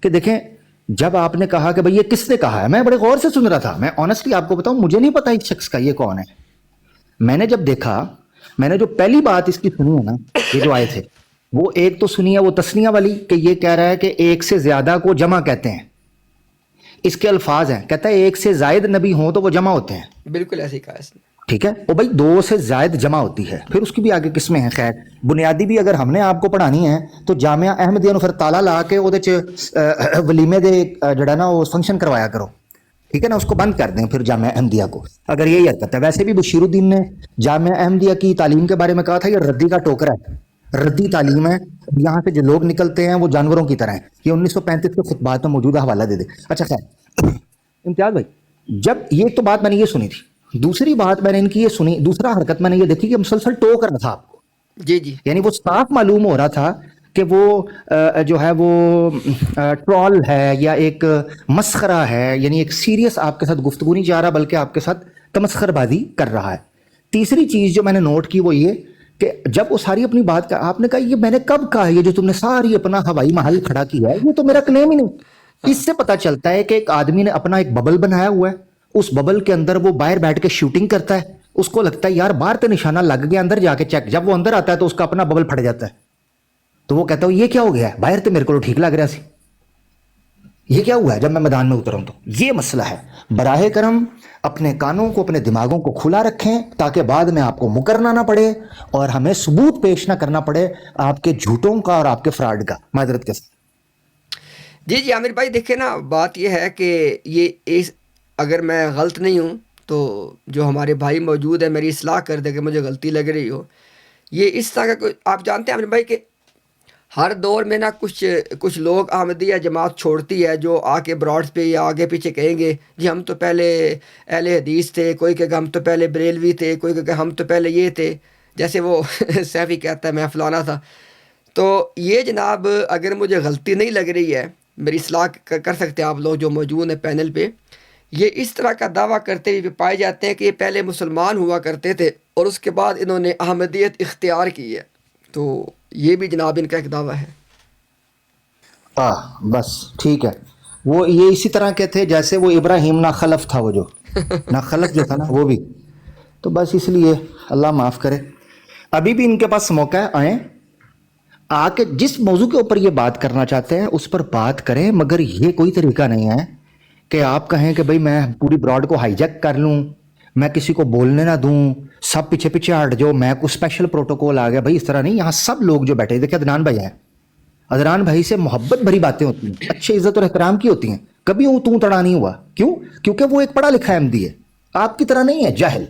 کہ دیکھیں جب آپ نے کہا کہ بھئی یہ کس نے کہا ہے، میں بڑے غور سے سن رہا تھا. میں آنیسٹلی آپ کو بتاؤں مجھے نہیں پتا اس شخص کا یہ کون ہے. میں نے جب دیکھا، میں نے جو پہلی بات اس کی سنی ہے نا، یہ جو آئے تھے وہ ایک تو سنی ہے وہ تسنیہ والی کہ یہ کہہ رہا ہے کہ ایک سے زیادہ کو جمع کہتے ہیں. اس کے الفاظ ہیں، کہتا ہے ایک سے زائد نبی ہوں تو وہ جمع ہوتے ہیں. بالکل ایسے ہی کہا اس نے. ٹھیک ہے، وہ بھائی دو سے زائد جمع ہوتی ہے. پھر اس کی بھی آگے قسمیں ہیں. خیر بنیادی بھی اگر ہم نے آپ کو پڑھانی ہے تو جامعہ احمدیہ نو پھر تالا لا کے وہ ولیمے دے جڑا نا وہ فنکشن کروایا کرو. ٹھیک ہے نا، اس کو بند کر دیں پھر جامعہ احمدیہ کو اگر یہی حرکت ہے. ویسے بھی بشیر الدین نے جامعہ احمدیہ کی تعلیم کے بارے میں کہا تھا یہ ردی کا ٹوکرا ہے، ردی تعلیم ہے. یہاں سے جو لوگ نکلتے ہیں وہ جانوروں کی طرح ہیں. یہ 1935 کے خطبات میں موجودہ حوالہ دے دے. اچھا خیر امتیاز بھائی، جب یہ تو بات میں نے یہ سنی تھی، دوسری بات میں نے ان کی یہ سنی، دوسرا حرکت میں نے یہ دیکھی کہ مسلسل ٹوک رہا تھا آپ کو. جی جی، یعنی وہ صاف معلوم ہو رہا تھا کہ وہ جو ہے وہ ٹرول ہے یا ایک مسخرہ ہے، یعنی ایک سیریس آپ کے ساتھ گفتگو نہیں چاہ رہا بلکہ آپ کے ساتھ تمسخر بازی کر رہا ہے. تیسری چیز جو میں نے نوٹ کی وہ یہ کہ جب وہ ساری اپنی بات کا آپ نے کہا یہ میں نے کب کہا، یہ جو تم نے ساری اپنا ہوائی محل کھڑا کیا ہے یہ تو میرا کلیم ہی نہیں. اس سے پتہ چلتا ہے کہ ایک آدمی نے اپنا ایک ببل بنایا ہوا ہے، اس ببل کے اندر وہ باہر بیٹھ کے شوٹنگ کرتا ہے. اس کو لگتا ہے یار باہر تو نشانہ لگ گیا، اندر جا کے چیک. جب وہ اندر آتا ہے تو اس کا اپنا ببل پھٹ جاتا ہے. تو وہ کہتا ہے یہ کیا ہو گیا ہے، باہر تو میرے کو ٹھیک لگ رہا سی، یہ کیا ہوا ہے جب میں میدان میں اترا ہوں. تو یہ مسئلہ ہے. براہ کرم اپنے کانوں کو اپنے دماغوں کو کھلا رکھیں تاکہ بعد میں آپ کو مکرنا نہ پڑے اور ہمیں ثبوت پیش نہ کرنا پڑے آپ کے جھوٹوں کا اور آپ کے فراڈ کا. معذرت کے ساتھ. جی جی عامر بھائی، دیکھیں نا بات یہ ہے کہ یہ اگر میں غلط نہیں ہوں تو جو ہمارے بھائی موجود ہیں میری اصلاح کر دے کہ مجھے غلطی لگ رہی ہو. یہ اس طرح کا کوئی آپ جانتے ہیں عامر بھائی کہ ہر دور میں نا کچھ لوگ احمدیہ جماعت چھوڑتی ہے جو آ کے براڈس پہ یا آگے پیچھے کہیں گے جی ہم تو پہلے اہل حدیث تھے، کوئی کہے گا ہم تو پہلے بریلوی تھے، کوئی کہے گا ہم تو پہلے یہ تھے، جیسے وہ سیفی کہتا ہے میں فلانا تھا. تو یہ جناب اگر مجھے غلطی نہیں لگ رہی ہے، میری اصلاح کر سکتے ہیں آپ لوگ جو موجود ہیں پینل پہ، یہ اس طرح کا دعویٰ کرتے ہوئے پائے جاتے ہیں کہ یہ پہلے مسلمان ہوا کرتے تھے اور اس کے بعد انہوں نے احمدیت اختیار کی ہے. تو یہ بھی جناب ان کا ایک دعویٰ ہے. بس ٹھیک ہے. وہ یہ اسی طرح کے تھے جیسے وہ ابراہیم ناخلف تھا، وہ جو ناخلف جو تھا نا وہ بھی. تو بس اس لیے اللہ معاف کرے. ابھی بھی ان کے پاس موقع ہے، آئیں آ کے جس موضوع کے اوپر یہ بات کرنا چاہتے ہیں اس پر بات کریں. مگر یہ کوئی طریقہ نہیں ہے کہ آپ کہیں کہ بھئی میں پوری براڈ کو ہائی جیک کر لوں، میں کسی کو بولنے نہ دوں، سب پیچھے پیچھے ہٹ جو میں کوئی اسپیشل پروٹوکول آ گیا. بھائی اس طرح نہیں. یہاں سب لوگ جو بیٹھے دیکھیں عدنان بھائی ہیں، عدنان بھائی سے محبت بھری باتیں ہوتی ہیں، اچھے عزت اور احترام کی ہوتی ہیں. کبھی وہ تو تڑا نہیں ہوا. کیوں؟ کیونکہ وہ ایک پڑھا لکھا احمدی ہے، آپ کی طرح نہیں ہے جاہل.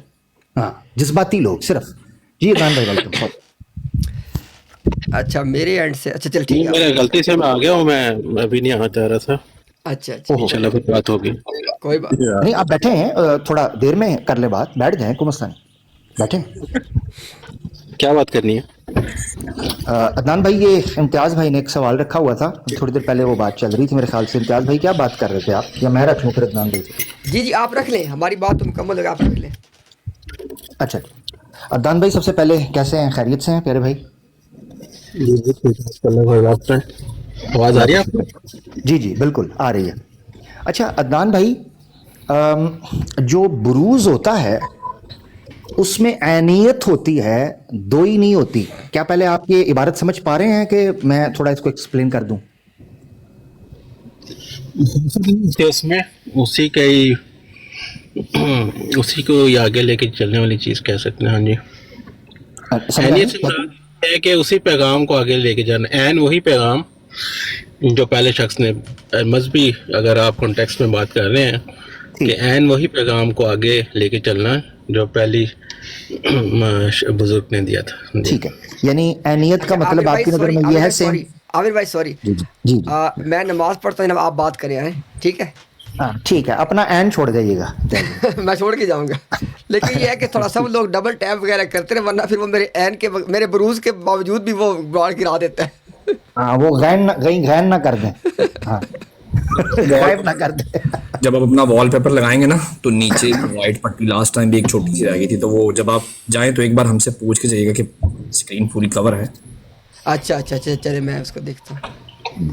ہاں جذباتی لوگ صرف. جی عدنان بھائی ویلکم. اچھا میرے اینڈ سے اچھا چل ٹھیک ہے. میرے غلطی سے میں آ گیا ہوں، میں ابھی نہیں آنا چاہ رہا تھا. اچھا اچھا انشاءاللہ پھر بات ہوگی. کوئی بات نہیں آپ بیٹھے ہیں، تھوڑا دیر میں کر لے بات، بیٹھ جائیں کوئی مسئلہ نہیں، بیٹھیں. کیا بات کرنی ہے؟ عدنان بھائی یہ امتیاز بھائی نے ایک سوال رکھا ہوا تھا، تھوڑی دیر پہلے وہ بات چل رہی تھی میرے خیال سے. امتیاز بھائی کیا بات کر رہے تھے آپ، یا میں رکھوں پھر عدنان بھائی سے؟ جی جی آپ رکھ لیں، ہماری بات تو مکمل ہوگی، آپ رکھ لیں. اچھا عدنان بھائی سب سے پہلے کیسے ہیں، خیریت سے ہیں پیارے بھائی؟ جی جی کوئی بات نہیں. آواز آ رہی ہے آپ کو؟ جی جی بالکل آ رہی ہے. اچھا عدنان بھائی، جو بروز ہوتا ہے اس میں عینیت ہوتی ہے، دوئی نہیں ہوتی. کیا پہلے آپ یہ عبارت سمجھ پا رہے ہیں کہ میں تھوڑا اس کو ایکسپلین کر دوں؟ اس میں اسی کو آگے لے کے چلنے والی چیز کہہ سکتے ہیں. ہاں جی، اینیت سے مراد ہے کہ اسی پیغام کو آگے لے کے جانا. این وہی پیغام جو پہلے شخص نے، مذہبی اگر آپ کانٹیکسٹ میں بات کر رہے ہیں کہ این وہی پیغام کو آگے لے کے چلنا جو پہلی بزرگ نے دیا تھا. ٹھیک ہے، یعنی اینیت کا مطلب آپ کی نظر میں یہ ہے. سیم عامر بھائی سوری، جی میں نماز پڑھتا ہوں، آپ بات کریں ہیں ٹھیک ہے. ہاں ٹھیک ہے، اپنا این چھوڑ جائیے گا. میں چھوڑ کے جاؤں گا، لیکن یہ ہے کہ تھوڑا سا وہ لوگ ڈبل ٹیپ وغیرہ کرتے ہیں، ورنہ پھر وہ میرے این کے میرے بروز کے باوجود بھی وہ گاڑ گرا دیتا ہے. ہاں وہ غین نہ کر دیں. ہاں غائب نہ کر دیں. جب آپ اپنا وال پیپر لگائیں گے نا تو نیچے وائٹ پٹی لاسٹ ٹائم بھی ایک چھوٹی سی رہ گئی تھی، تو وہ جب آپ جائیں تو ایک بار ہم سے پوچھ کے جائیے گا کہ اسکرین پوری کور ہے. اچھا چلے میں اس کو دیکھتا ہوں.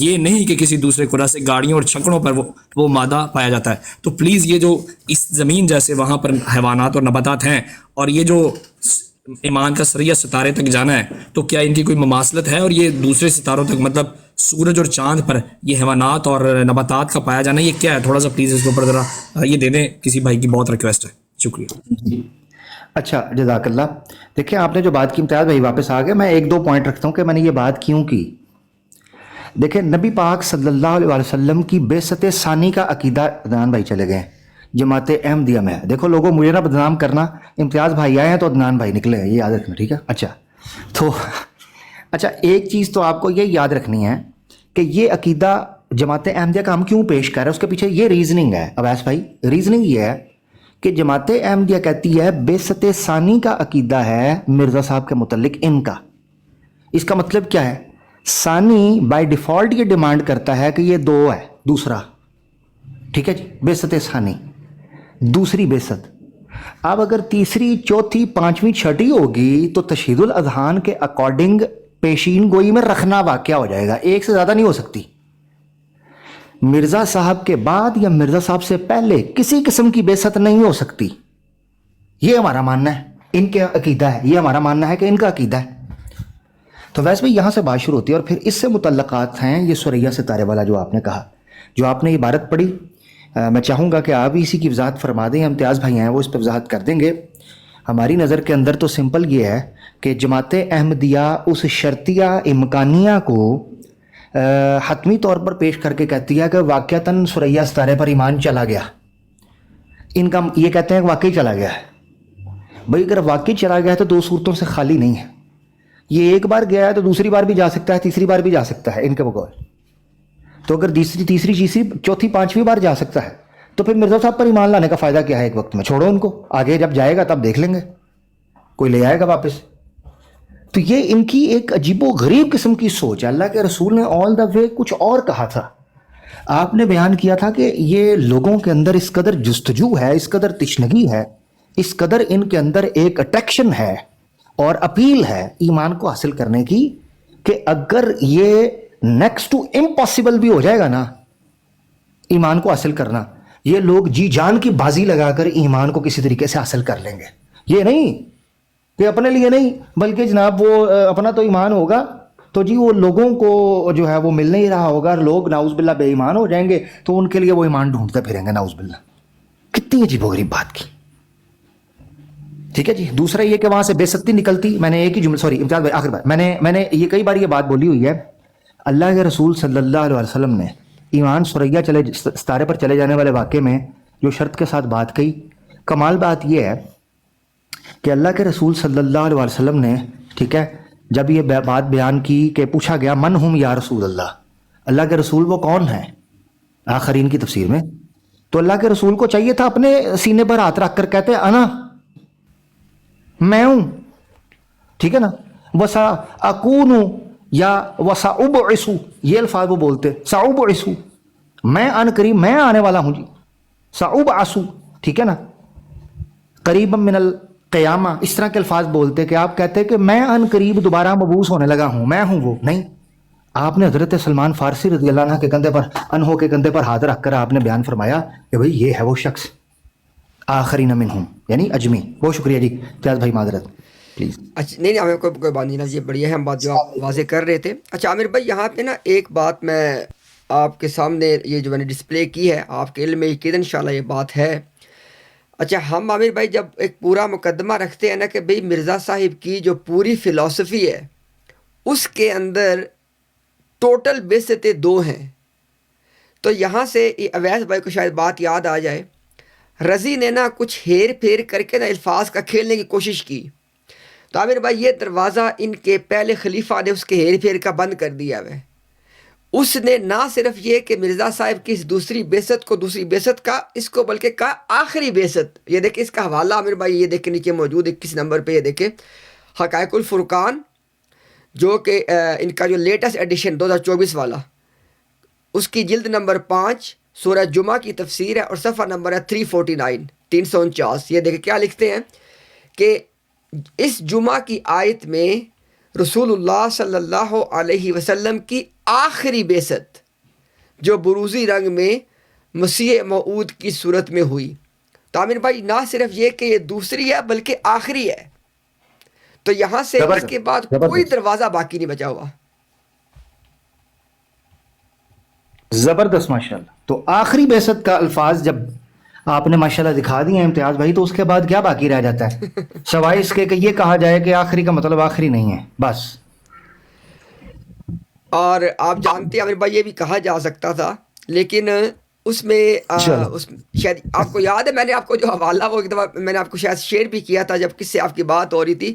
یہ نہیں کہ کسی دوسرے قرآن سے گاڑیوں اور چھکڑوں پر وہ مادہ پایا جاتا ہے. تو پلیز یہ جو اس زمین جیسے وہاں پر حیوانات اور نباتات ہیں اور یہ جو ایمان کا سریہ ستارے تک جانا ہے تو کیا ان کی کوئی مماثلت ہے؟ اور یہ دوسرے ستاروں تک مطلب سورج اور چاند پر یہ حیوانات اور نباتات کا پایا جانا یہ کیا ہے؟ تھوڑا سا پلیز اس کے اوپر ذرا یہ دے دیں. کسی بھائی کی بہت ریکویسٹ ہے. شکریہ. اچھا جزاک اللہ. دیکھیں آپ نے جو بات کی امتیاز بھائی واپس آ گئے. میں ایک دو پوائنٹ رکھتا ہوں کہ میں نے یہ بات کیوں کی. دیکھیں نبی پاک صلی اللہ علیہ وسلم کی بعثت ثانی کا عقیدہ عدنان بھائی چلے گئے جماعت احمدیہ میں. دیکھو لوگوں مجھے نہ بدنام کرنا. امتیاز بھائی آئے ہیں تو عدنان بھائی نکلے ہیں, یہ یاد رکھنا ٹھیک ہے. اچھا ایک چیز تو آپ کو یہ یاد رکھنی ہے کہ یہ عقیدہ جماعت احمدیہ کا ہم کیوں پیش کر رہے ہیں, اس کے پیچھے یہ ریزننگ ہے اویس بھائی. ریزننگ یہ ہے کہ جماعت احمدیہ کہتی ہے بعثت ثانی کا عقیدہ ہے مرزا صاحب کے متعلق ان کا. اس کا مطلب کیا ہے؟ ثانی بائی ڈیفالٹ یہ ڈیمانڈ کرتا ہے کہ یہ دو ہے, دوسرا ٹھیک ہے جی, بعثت ثانی دوسری بعثت. اب اگر تیسری چوتھی پانچویں چھٹی ہوگی تو تشہید الاذہان کے اکارڈنگ پیشین گوئی میں رکھنا واقعہ ہو جائے گا. ایک سے زیادہ نہیں ہو سکتی. مرزا صاحب کے بعد یا مرزا صاحب سے پہلے کسی قسم کی بعثت نہیں ہو سکتی. یہ ہمارا ماننا ہے, ان کے عقیدہ ہے. یہ ہمارا ماننا ہے کہ ان کا عقیدہ ہے. تو ویسے بھی یہاں سے بات شروع ہوتی ہے اور پھر اس سے متعلقات ہیں یہ سریا ستارے والا جو آپ نے کہا, جو آپ نے عبارت پڑھی. میں چاہوں گا کہ آپ اسی کی وضاحت فرما دیں. امتیاز بھائی ہیں وہ اس پہ وضاحت کر دیں گے. ہماری نظر کے اندر تو سمپل یہ ہے کہ جماعت احمدیہ اس شرطیہ امکانیہ کو حتمی طور پر پیش کر کے کہتی ہے کہ واقعتاً سریا ستارے پر ایمان چلا گیا. ان کا یہ کہتے ہیں کہ واقعی چلا گیا ہے. بھائی اگر واقعی چلا گیا ہے تو دو صورتوں سے خالی نہیں ہے. یہ ایک بار گیا ہے تو دوسری بار بھی جا سکتا ہے, تیسری بار بھی جا سکتا ہے ان کے بقول. تو اگر تیسری چوتھی پانچویں بار جا سکتا ہے تو پھر مرزا صاحب پر ایمان لانے کا فائدہ کیا ہے ایک وقت میں؟ چھوڑو ان کو, آگے جب جائے گا تب دیکھ لیں گے, کوئی لے آئے گا واپس. تو یہ ان کی ایک عجیب و غریب قسم کی سوچ ہے. اللہ کے رسول نے آل دا وے کچھ اور کہا تھا. آپ نے بیان کیا تھا کہ یہ لوگوں کے اندر اس قدر جستجو ہے, اس قدر تشنگی ہے, اس قدر ان کے اندر ایک اٹریکشن ہے اور اپیل ہے ایمان کو حاصل کرنے کی کہ اگر یہ نیکسٹ ٹو امپاسبل بھی ہو جائے گا نا ایمان کو حاصل کرنا, یہ لوگ جی جان کی بازی لگا کر ایمان کو کسی طریقے سے حاصل کر لیں گے. یہ نہیں کہ اپنے لیے نہیں بلکہ جناب وہ اپنا تو ایمان ہوگا تو جی وہ لوگوں کو جو ہے وہ مل نہیں رہا ہوگا, لوگ نعوذ باللہ بے ایمان ہو جائیں گے تو ان کے لیے وہ ایمان ڈھونڈتے پھریں گے. نعوذ باللہ, کتنی عجیب و غریب بات کی. ٹھیک ہے جی. دوسرا یہ کہ وہاں سے بےستی نکلتی. میں نے ایک ہی جملہ, سوری امتیاز بھائی آخر بار, میں نے یہ کئی بار یہ بات بولی ہوئی ہے. اللہ کے رسول صلی اللہ علیہ وسلم نے ایمان سریا ستارے پر چلے جانے والے واقعے میں جو شرط کے ساتھ بات کہی, کمال بات یہ ہے کہ اللہ کے رسول صلی اللہ علیہ وسلم نے, ٹھیک ہے, جب یہ بات بیان کی کہ پوچھا گیا من ہم یا رسول اللہ, اللہ کے رسول وہ کون ہیں آخرین کی تفسیر میں, تو اللہ کے رسول کو چاہیے تھا اپنے سینے پر ہاتھ رکھ کر کہتے انا, میں ہوں, ٹھیک ہے نا, وسا اکون یا وسا ابعث, یہ الفاظ وہ بولتے, ساؤبعث, میں ان قریب میں آنے والا ہوں جی, ساؤبعث, ٹھیک ہے نا, قریبا من القیامہ, اس طرح کے الفاظ بولتے کہ آپ کہتے کہ میں ان قریب دوبارہ مبعوث ہونے لگا ہوں, میں ہوں وہ. نہیں, آپ نے حضرت سلمان فارسی رضی اللہ عنہ کے کندھے پر, انہوں کے کندھے پر ہاتھ رکھ کر آپ نے بیان فرمایا کہ بھئی یہ ہے وہ شخص آخرین منہم, یعنی اجمی. بہت شکریہ جی پیاز بھائی, معذرت پلیز. اچھا نہیں ہمیں کوئی بات نہیں, یہ بڑھیا ہے ہم بات جو آپ واضح کر رہے تھے. اچھا عامر بھائی یہاں پہ نا ایک بات میں آپ کے سامنے یہ جو میں نے ڈسپلے کی ہے, آپ کے علم میں یقین انشاءاللہ یہ بات ہے. اچھا ہم عامر بھائی جب ایک پورا مقدمہ رکھتے ہیں نا کہ بھئی مرزا صاحب کی جو پوری فلسفی ہے اس کے اندر ٹوٹل بعثتیں دو ہیں, تو یہاں سے اویس بھائی کو شاید بات یاد آ جائے. رضی نے نا کچھ ہیر پھیر کر کے نا الفاظ کا کھیلنے کی کوشش کی, تو عامر بھائی یہ دروازہ ان کے پہلے خلیفہ نے اس کے ہیر پھیر کا بند کر دیا ہے. اس نے نہ صرف یہ کہ مرزا صاحب کی اس دوسری بعثت کو دوسری بعثت کا اس کو بلکہ کہا آخری بعثت. یہ دیکھیں اس کا حوالہ عامر بھائی یہ دیکھیں نیچے موجود 21 نمبر پہ, یہ دیکھیں حقائق الفرقان جو کہ ان کا جو لیٹسٹ ایڈیشن 2024 والا, اس کی جلد نمبر 5 سورہ جمعہ کی تفسیر ہے اور صفحہ نمبر ہے 349 349. یہ دیکھیں کیا لکھتے ہیں کہ اس جمعہ کی آیت میں رسول اللہ صلی اللہ علیہ وسلم کی آخری بیست جو بروزی رنگ میں مسیح موعود کی صورت میں ہوئی. تو عامر بھائی نہ صرف یہ کہ یہ دوسری ہے بلکہ آخری ہے، تو یہاں سے اس کے بعد کوئی دروازہ باقی نہیں بچا ہوا. زبردست ماشاءاللہ. تو آخری بعثت کا الفاظ جب آپ نے ماشاءاللہ دکھا دیے ہیں امتیاز بھائی، تو اس کے بعد کیا باقی رہ جاتا ہے سوائے اس کے کہ یہ کہا جائے کہ آخری کا مطلب آخری نہیں ہے بس. اور آپ جانتے ہیں عامر بھائی یہ بھی کہا جا سکتا تھا، لیکن اس میں شاید آپ کو یاد ہے میں نے آپ کو جو حوالہ وہ ایک دفعہ میں نے آپ کو شاید شیئر بھی کیا تھا جب کس سے آپ کی بات ہو رہی تھی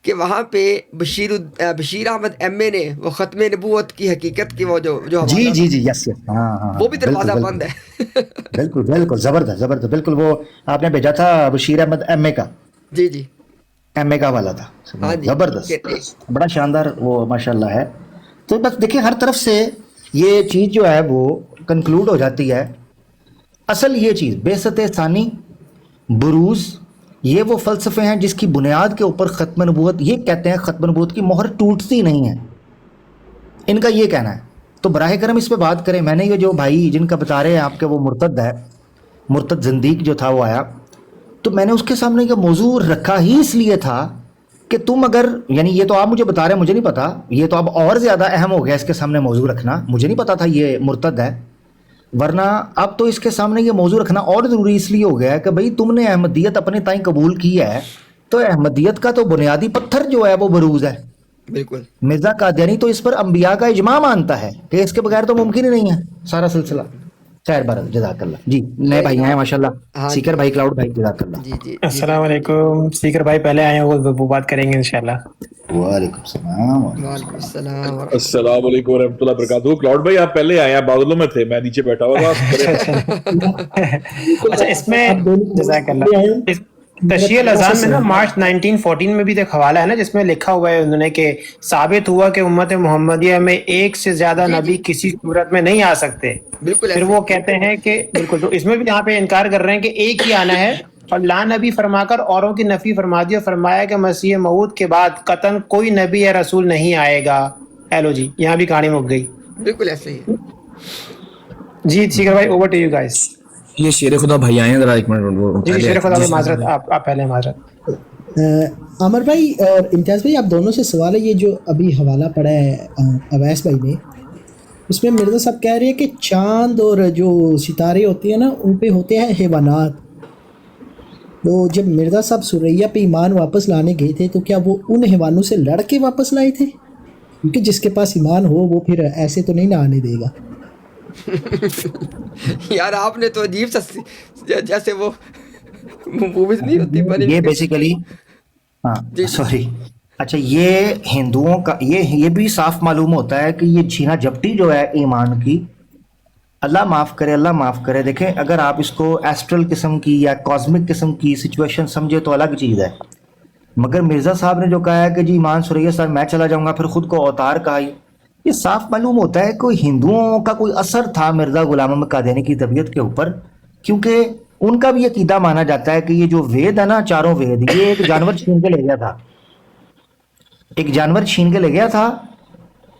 کہ وہاں پہ بشیر احمد ایم اے نے وہ ختم نبوت کی حقیقت کی وہ جو جی جی جی یس یس ہاں وہ بھی دروازہ بند ہے. بالکل بالکل زبردست زبردست. بالکل وہ آپ نے بھیجا تھا بشیر احمد ایم اے کا، جی جی ایم اے کا والا تھا. ہاں جی زبردست بڑا شاندار وہ ماشاءاللہ ہے. تو بس دیکھیں ہر طرف سے یہ چیز جو ہے وہ کنکلوڈ ہو جاتی ہے. اصل یہ چیز بعثت ثانی، بروز، یہ وہ فلسفے ہیں جس کی بنیاد کے اوپر ختم نبوت، یہ کہتے ہیں ختم نبوت کی مہر ٹوٹتی نہیں ہے، ان کا یہ کہنا ہے. تو براہ کرم اس پہ بات کریں. میں نے یہ جو بھائی جن کا بتا رہے ہیں آپ کے وہ مرتد ہے، مرتد زندیق جو تھا وہ آیا، تو میں نے اس کے سامنے یہ موضوع رکھا ہی اس لیے تھا کہ تم اگر یعنی یہ تو آپ مجھے بتا رہے ہیں، مجھے نہیں پتا، یہ تو اب اور زیادہ اہم ہو گیا اس کے سامنے موضوع رکھنا. مجھے نہیں پتا تھا یہ مرتد ہے، ورنہ اب تو اس کے سامنے یہ موضوع رکھنا اور ضروری اس لیے ہو گیا ہے کہ بھئی تم نے احمدیت اپنے تائیں قبول کی ہے، تو احمدیت کا تو بنیادی پتھر جو ہے وہ بروز ہے. بالکل. مرزا قادیانی تو اس پر انبیاء کا اجماع مانتا ہے کہ اس کے بغیر تو ممکن ہی نہیں ہے سارا سلسلہ. خیر بارک جزاک اللہ. جی نئے بھائی ہیں ماشاءاللہ، سیکر بھائی کلاؤڈ بھائی جزاک اللہ. جی جی السلام علیکم. سیکر بھائی پہلے آئے ہیں وہ بات کریں گے انشاءاللہ. وعلیکم السلام. وعلیکم السلام. السلام علیکم ورحمۃ اللہ وبرکاتہ. کلاؤڈ بھائی آپ پہلے آئے ہیں، بادلوں میں تھے، میں نیچے بیٹھا ہوا تھا. اچھا اس میں جزاک اللہ تشریح الاذان میں نا مارچ 1914 میں بھی ایک حوالہ ہے نا جس میں لکھا ہوا ہے انہوں نے کہ ثابت ہوا کہ امت محمدیہ میں ایک سے زیادہ نبی کسی صورت میں نہیں آ سکتے. بالکل پھر وہ کہتے ہیں کہ بالکل، تو اس میں بھی یہاں پہ انکار کر رہے ہیں کہ ایک ہی آنا ہے اور لا نبی فرما کر اوروں کی نفی فرما دی اور فرمایا کہ مسیح موعود کے بعد قطعاً کوئی نبی یا رسول نہیں آئے گا. ہیلو جی یہاں بھی کہانی مک گئی. بالکل ایسے ہی. جی سیکر بھائی اوور ٹو یو گائز. یہ شیر خدا بھائی آئے ہیں ذرا ایک منٹ. جی شیر خدا معذرت، آپ پہلے معذرت. عامر بھائی اور امتیاز بھائی آپ دونوں سے سوال ہے. یہ جو ابھی حوالہ پڑھا ہے اویس بھائی نے، اس میں مرزا صاحب کہہ رہے ہیں کہ چاند اور جو ستارے ہوتے ہیں نا ان پہ ہوتے ہیں حیوانات. تو جب مرزا صاحب سریا پہ ایمان واپس لانے گئے تھے تو کیا وہ ان حیوانوں سے لڑ کے واپس لائے تھے؟ کیونکہ جس کے پاس ایمان ہو وہ پھر ایسے تو نہیں نہ آنے دے گا. یار آپ نے تو عجیب سا جیسے وہ موویز نہیں ہوتی بنی. یہ بیسیکلی ہاں سوری اچھا یہ ہندوؤں کا یہ بھی صاف معلوم ہوتا ہے کہ یہ چھینا جھپٹی جو ہے ایمان کی، اللہ معاف کرے اللہ معاف کرے. دیکھیں اگر آپ اس کو ایسٹرل قسم کی یا کاسمک قسم کی سچویشن سمجھے تو الگ چیز ہے، مگر مرزا صاحب نے جو کہا ہے کہ جی ایمان سریا صاحب میں چلا جاؤں گا، پھر خود کو اوتار کہا، یہ صاف معلوم ہوتا ہے کوئی ہندوؤں کا کوئی اثر تھا مرزا غلام احمد قادیانی کی طبیعت کے اوپر، کیونکہ ان کا بھی عقیدہ مانا جاتا ہے کہ یہ جو وید ہے نا، چاروں وید، یہ ایک جانور چھین کے لے گیا تھا، ایک جانور چھین کے لے گیا تھا،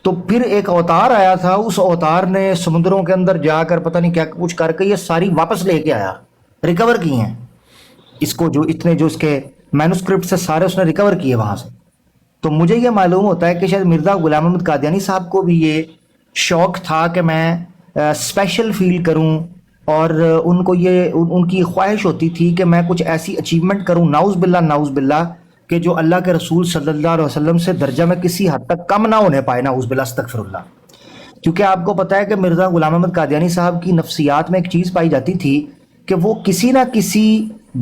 تو پھر ایک اوتار آیا تھا، اس اوتار نے سمندروں کے اندر جا کر پتہ نہیں کیا کچھ کر کے یہ ساری واپس لے کے آیا، ریکور کی ہیں اس کو، جو اتنے جو اس کے مینوسکرپٹ سے سارے اس نے ریکور کیے وہاں سے. تو مجھے یہ معلوم ہوتا ہے کہ شاید مرزا غلام احمد قادیانی صاحب کو بھی یہ شوق تھا کہ میں اسپیشل فیل کروں، اور ان کو یہ ان کی خواہش ہوتی تھی کہ میں کچھ ایسی اچیومنٹ کروں، نعوذ باللہ کہ جو اللہ کے رسول صلی اللہ علیہ وسلم سے درجہ میں کسی حد تک کم نہ ہونے پائے، نعوذ باللہ استغفر اللہ. کیونکہ آپ کو پتہ ہے کہ مرزا غلام احمد قادیانی صاحب کی نفسیات میں ایک چیز پائی جاتی تھی کہ وہ کسی نہ کسی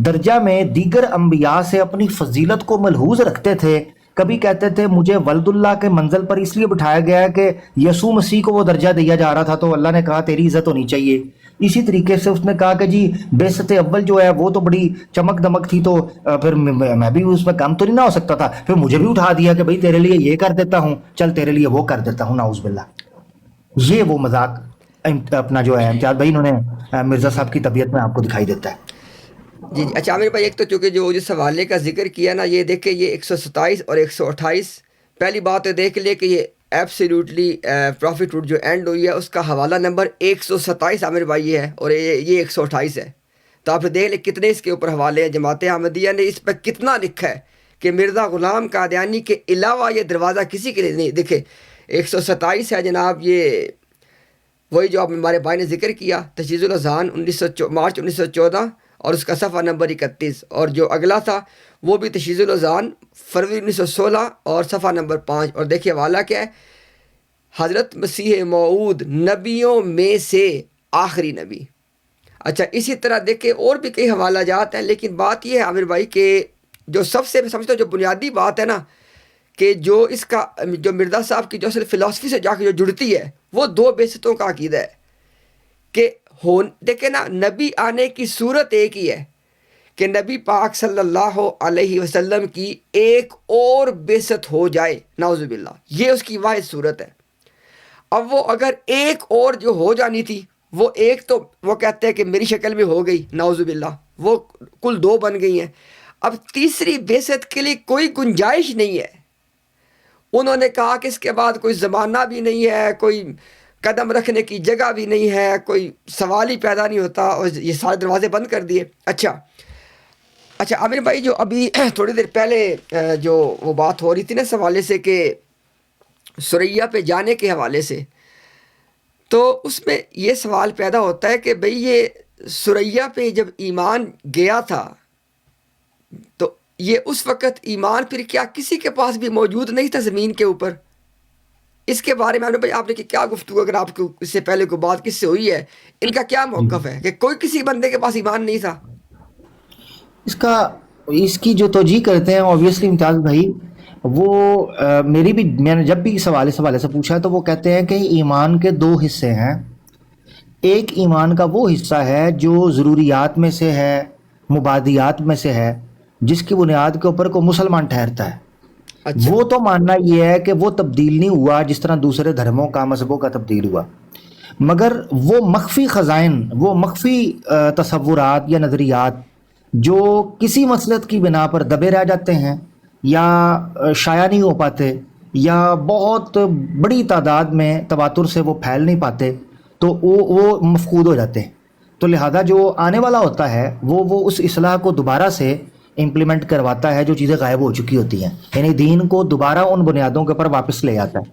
درجہ میں دیگر انبیاء سے اپنی فضیلت کو ملحوظ رکھتے تھے. کبھی کہتے تھے مجھے ولد اللہ کے منزل پر اس لیے بٹھایا گیا ہے کہ یسوع مسیح کو وہ درجہ دیا جا رہا تھا، تو اللہ نے کہا تیری عزت ہونی چاہیے. اسی طریقے سے اس نے کہا کہ جی بعثت اول جو ہے وہ تو بڑی چمک دمک تھی، تو پھر میں بھی اس میں کم تو نہیں نہ ہو سکتا تھا، پھر مجھے بھی اٹھا دیا کہ بھئی تیرے لیے یہ کر دیتا ہوں، چل تیرے لیے وہ کر دیتا ہوں، نعوذ باللہ. یہ وہ مذاق اپنا جو ہے امتیاز بھائی انہوں نے مرزا صاحب کی طبیعت میں آپ کو دکھائی دیتا ہے. جی جی اچھا عامر بھائی، ایک تو چونکہ جو جس حوالے کا ذکر کیا نا، یہ دیکھیں یہ 127 اور 128 پہلی بات تو دیکھ لے کہ یہ ایبسلیوٹلی پروفٹ روٹ جو اینڈ ہوئی ہے اس کا حوالہ نمبر 127 عامر بھائی یہ ہے، اور یہ 128 ہے. تو آپ دیکھ لیں کتنے اس کے اوپر حوالے ہیں. جماعت احمدیہ نے اس پہ کتنا لکھا ہے کہ مرزا غلام قادیانی کے علاوہ یہ دروازہ کسی کے لیے نہیں. دیکھیں 127 ہے جناب، یہ وہی جو آپ ہمارے بھائی نے ذکر کیا، تشییع الاذان مارچ 1914، اور اس کا صفحہ نمبر 31. اور جو اگلا تھا وہ بھی تشییع الاذان فروری 1916 اور صفحہ نمبر 5. اور دیکھیے حوالہ کیا ہے، حضرت مسیح موعود نبیوں میں سے آخری نبی. اچھا اسی طرح دیکھیں اور بھی کئی حوالہ جات ہیں، لیکن بات یہ ہے عامر بھائی کہ جو سب سے سمجھتا ہوں جو بنیادی بات ہے نا، کہ جو اس کا جو مرزا صاحب کی جو اصل فلاسفی سے جا کے جو جڑتی ہے وہ 2 بعثتوں کا عقیدہ ہے. کہ دیکھیں نا، نبی آنے کی صورت ایک ہی ہے کہ نبی پاک صلی اللہ علیہ وسلم کی ایک اور بعثت ہو جائے، نعوذ باللہ، یہ اس کی واحد صورت ہے. اب وہ اگر ایک اور جو ہو جانی تھی، وہ ایک تو وہ کہتے ہیں کہ میری شکل میں ہو گئی، نعوذ باللہ، وہ کل 2 بن گئی ہیں. اب تیسری بعثت کے لیے کوئی گنجائش نہیں ہے. انہوں نے کہا کہ اس کے بعد کوئی زمانہ بھی نہیں ہے، کوئی قدم رکھنے کی جگہ بھی نہیں ہے، کوئی سوال ہی پیدا نہیں ہوتا، اور یہ سارے دروازے بند کر دیے. اچھا عامر بھائی، جو ابھی تھوڑی دیر پہلے جو وہ بات ہو رہی تھی نا اس حوالے سے کہ سریا پہ جانے کے حوالے سے، تو اس میں یہ سوال پیدا ہوتا ہے کہ بھئی یہ سریا پہ جب ایمان گیا تھا تو یہ اس وقت ایمان پھر کیا کسی کے پاس بھی موجود نہیں تھا زمین کے اوپر؟ اس کے بارے میں آپ نے کیا گفتگو، اگر آپ کو اس سے پہلے کوئی بات کس سے ہوئی ہے، ان کا کیا موقف ہے کہ کوئی کسی بندے کے پاس ایمان نہیں تھا؟ اس کی جو توجیہ کرتے ہیں اوبویسلی امتیاز بھائی، وہ میں نے جب بھی اس حوالے سے پوچھا تو وہ کہتے ہیں کہ ایمان کے 2 حصے ہیں. ایک ایمان کا وہ حصہ ہے جو ضروریات میں سے ہے، مبادیات میں سے ہے، جس کی بنیاد کے اوپر کوئی مسلمان ٹھہرتا ہے. اچھا، وہ تو ماننا یہ ہے کہ وہ تبدیل نہیں ہوا جس طرح دوسرے دھرموں کا مذہبوں کا تبدیل ہوا، مگر وہ مخفی خزائن، وہ مخفی تصورات یا نظریات جو کسی مسلط کی بنا پر دبے رہ جاتے ہیں یا شائع نہیں ہو پاتے یا بہت بڑی تعداد میں تواتر سے وہ پھیل نہیں پاتے، تو وہ مفقود ہو جاتے ہیں. تو لہذا جو آنے والا ہوتا ہے وہ اس اصلاح کو دوبارہ سے امپلیمنٹ کرواتا ہے جو چیزیں غائب ہو چکی ہوتی ہیں، یعنی دین کو دوبارہ ان بنیادوں کے اوپر واپس لے آتا ہے.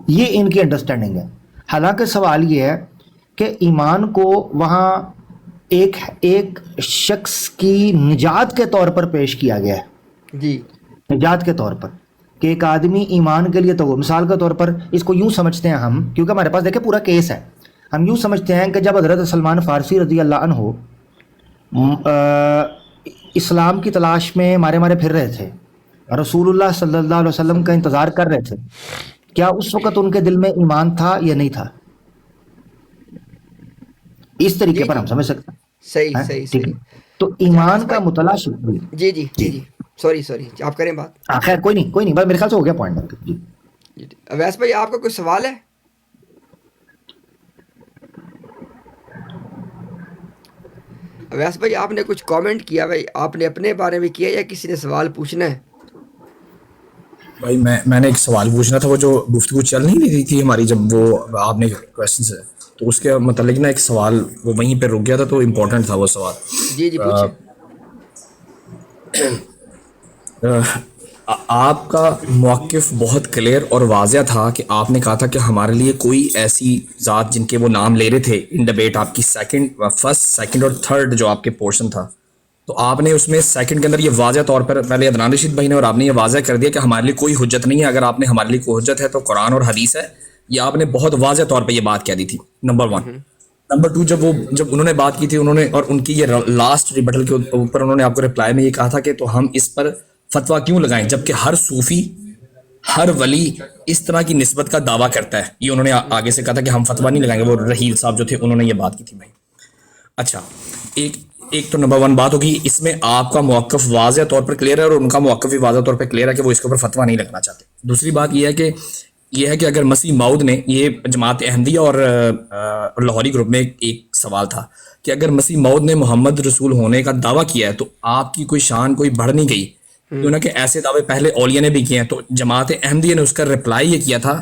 یہ ان کی انڈرسٹینڈنگ ہے. حالانکہ سوال یہ ہے کہ ایمان کو وہاں ایک شخص کی نجات کے طور پر پیش کیا گیا ہے، جی، نجات کے طور پر، کہ ایک آدمی ایمان کے لیے، تو وہ مثال کے طور پر اس کو یوں سمجھتے ہیں ہم، کیونکہ ہمارے پاس دیکھیں پورا کیس ہے، ہم یوں سمجھتے ہیں کہ جب حضرت سلمان فارسی رضی اللہ عنہ اسلام کی تلاش میں مارے پھر رہے تھے، رسول اللہ صلی اللہ علیہ وسلم کا انتظار کر رہے تھے، کیا اس وقت ان کے دل میں ایمان تھا یا نہیں تھا؟ اس طریقے پر ہم سمجھ سکتے ہیں. صحیح. تو ایمان کا مطالعہ جی سوری آپ کریں بات. خیر کوئی نہیں، بس میرے خیال سے ہو گیا پوائنٹ. جی اویس بھائی، آپ کا کوئی سوال ہے؟ اویس بھائی، آپ نے کچھ کامنٹ کیا، بھائی آپ نے اپنے بارے میں کیا یا کسی نے سوال پوچھنا ہے؟ بھائی میں نے ایک سوال پوچھنا تھا، وہ جو گفتگو چل نہیں رہی تھی ہماری، جب وہ آپ نے کویسچنز ہے تو اس کے متعلق نا ایک سوال وہ وہیں پہ رک گیا تھا، تو امپورٹنٹ تھا وہ سوال. جی پوچھیں. آپ کا موقف بہت کلیئر اور واضح تھا کہ آپ نے کہا تھا کہ ہمارے لیے کوئی ایسی ذات جن کے وہ نام لے رہے تھے ان ڈبیٹ، آپ کی فرسٹ سیکنڈ اور تھرڈ جو آپ کے پورشن تھا، تو آپ نے اس میں سیکنڈ کے اندر یہ واضح طور پر پہلے عدنان رشید بھائی نے اور آپ نے یہ واضح کر دیا کہ ہمارے لیے کوئی حجت نہیں ہے. اگر آپ نے ہمارے لیے کوئی حجت ہے تو قرآن اور حدیث ہے. یہ آپ نے بہت واضح طور پہ یہ بات کہہ دی تھی، نمبر 1. نمبر 2، جب انہوں نے بات کی تھی، انہوں نے اور ان کی یہ لاسٹ ریبٹل کے اوپر انہوں نے آپ کو رپلائی میں یہ کہا تھا کہ تو ہم اس پر فتویٰ کیوں لگائیں جبکہ ہر صوفی، ہر ولی اس طرح کی نسبت کا دعویٰ کرتا ہے. یہ انہوں نے آگے سے کہا تھا کہ ہم فتویٰ نہیں لگائیں گے. وہ رحیل صاحب جو تھے انہوں نے یہ بات کی تھی بھائی. اچھا، ایک تو نمبر 1 بات ہوگی، اس میں آپ کا موقف واضح طور پر کلیئر ہے اور ان کا موقف بھی واضح طور پر کلیئر ہے کہ وہ اس کے اوپر فتویٰ نہیں لگنا چاہتے. دوسری بات یہ ہے کہ اگر مسیح موعود نے، یہ جماعت احمدیہ اور لاہوری گروپ میں ایک سوال تھا کہ اگر مسیح موعود نے محمد رسول ہونے کا دعویٰ کیا ہے تو آپ کی کوئی شان کوئی بڑھ نہیں گئی، کیونکہ ایسے دعوے پہلے اولیاء نے بھی کیے ہیں. تو جماعت احمدیہ نے اس کا رپلائی یہ کیا تھا